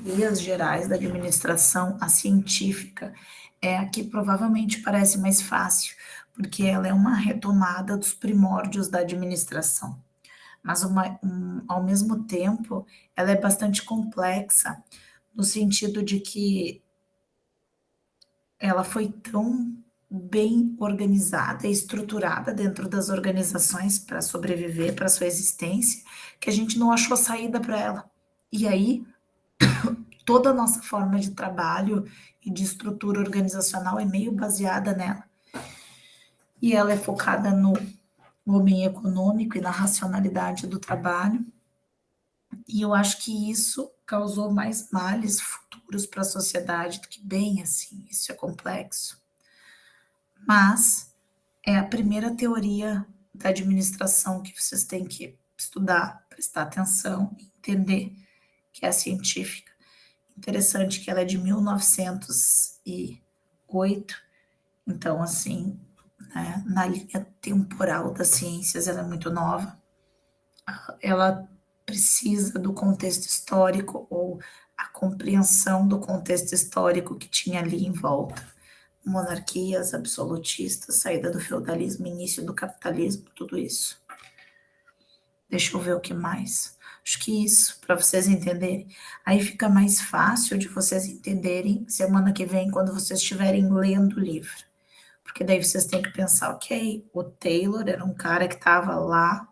teorias gerais da administração, a científica, é a que provavelmente parece mais fácil, porque ela é uma retomada dos primórdios da administração. Mas, ao mesmo tempo, ela é bastante complexa, no sentido de que ela foi tão bem organizada e estruturada dentro das organizações para sobreviver, para sua existência, que a gente não achou saída para ela. E aí, toda a nossa forma de trabalho e de estrutura organizacional é meio baseada nela. E ela é focada no homem econômico e na racionalidade do trabalho. E eu acho que isso causou mais males futuros para a sociedade do que bem, assim, isso é complexo. Mas é a primeira teoria da administração que vocês têm que estudar, prestar atenção, entender, que é a científica. Interessante que ela é de 1908, então, assim, né, na linha temporal das ciências, ela é muito nova. Ela precisa do contexto histórico ou a compreensão do contexto histórico que tinha ali em volta. Monarquias absolutistas, saída do feudalismo, início do capitalismo, tudo isso. Deixa eu ver o que mais. Acho que isso, para vocês entenderem. Aí fica mais fácil de vocês entenderem semana que vem, quando vocês estiverem lendo o livro. Porque daí vocês têm que pensar, ok, o Taylor era um cara que estava lá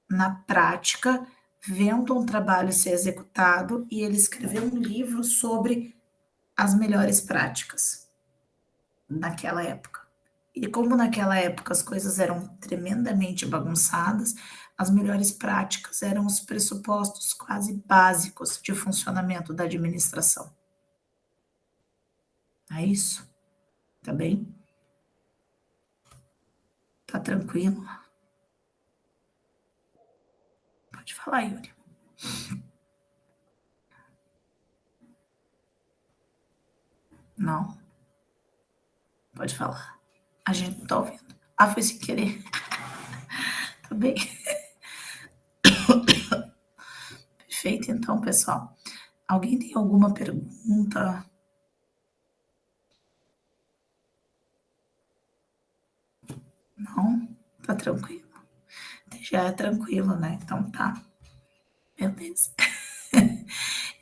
na prática, vendo um trabalho ser executado, e ele escreveu um livro sobre as melhores práticas naquela época. E como naquela época as coisas eram tremendamente bagunçadas, as melhores práticas eram os pressupostos quase básicos de funcionamento da administração. É isso? Tá bem? Tá tranquilo? Pode falar, Yuri. Não? Pode falar. A gente não tá ouvindo. Ah, foi sem querer. Tá bem. Perfeito, então, pessoal. Alguém tem alguma pergunta? Não? Tá tranquilo. Já é tranquilo, né? Então tá. Beleza.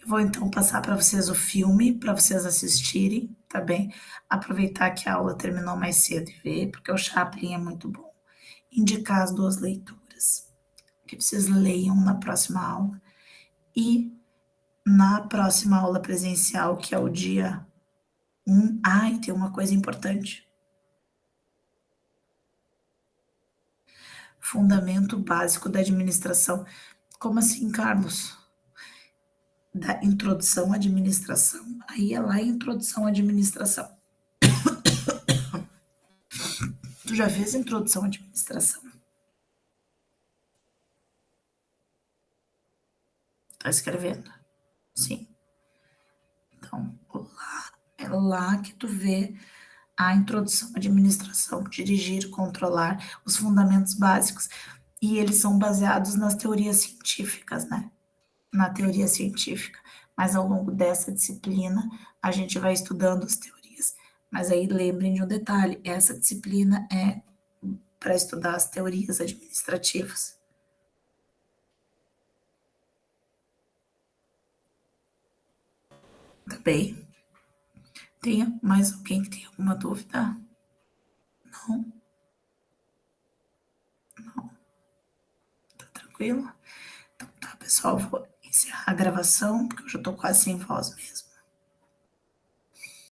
Eu vou então passar para vocês o filme, para vocês assistirem, tá bem? Aproveitar que a aula terminou mais cedo e ver, porque o Chaplin é muito bom. Indicar as 2 leituras, que vocês leiam na próxima aula. E na próxima aula presencial, que é o dia 1. E tem uma coisa importante. Fundamento básico da administração. Como assim, Carlos? Da introdução à administração. Aí é lá a introdução à administração. Tu já fez introdução à administração? Tá escrevendo? Sim. Então, é lá que tu vê a introdução à administração, dirigir, controlar, os fundamentos básicos. E eles são baseados nas teorias científicas, né? Na teoria científica. Mas ao longo dessa disciplina, a gente vai estudando as teorias. Mas aí lembrem de um detalhe, essa disciplina é para estudar as teorias administrativas. Tá bem? Tem mais alguém que tem alguma dúvida? Não? Não? Tá tranquilo? Então tá, pessoal, vou encerrar a gravação, porque eu já tô quase sem voz mesmo.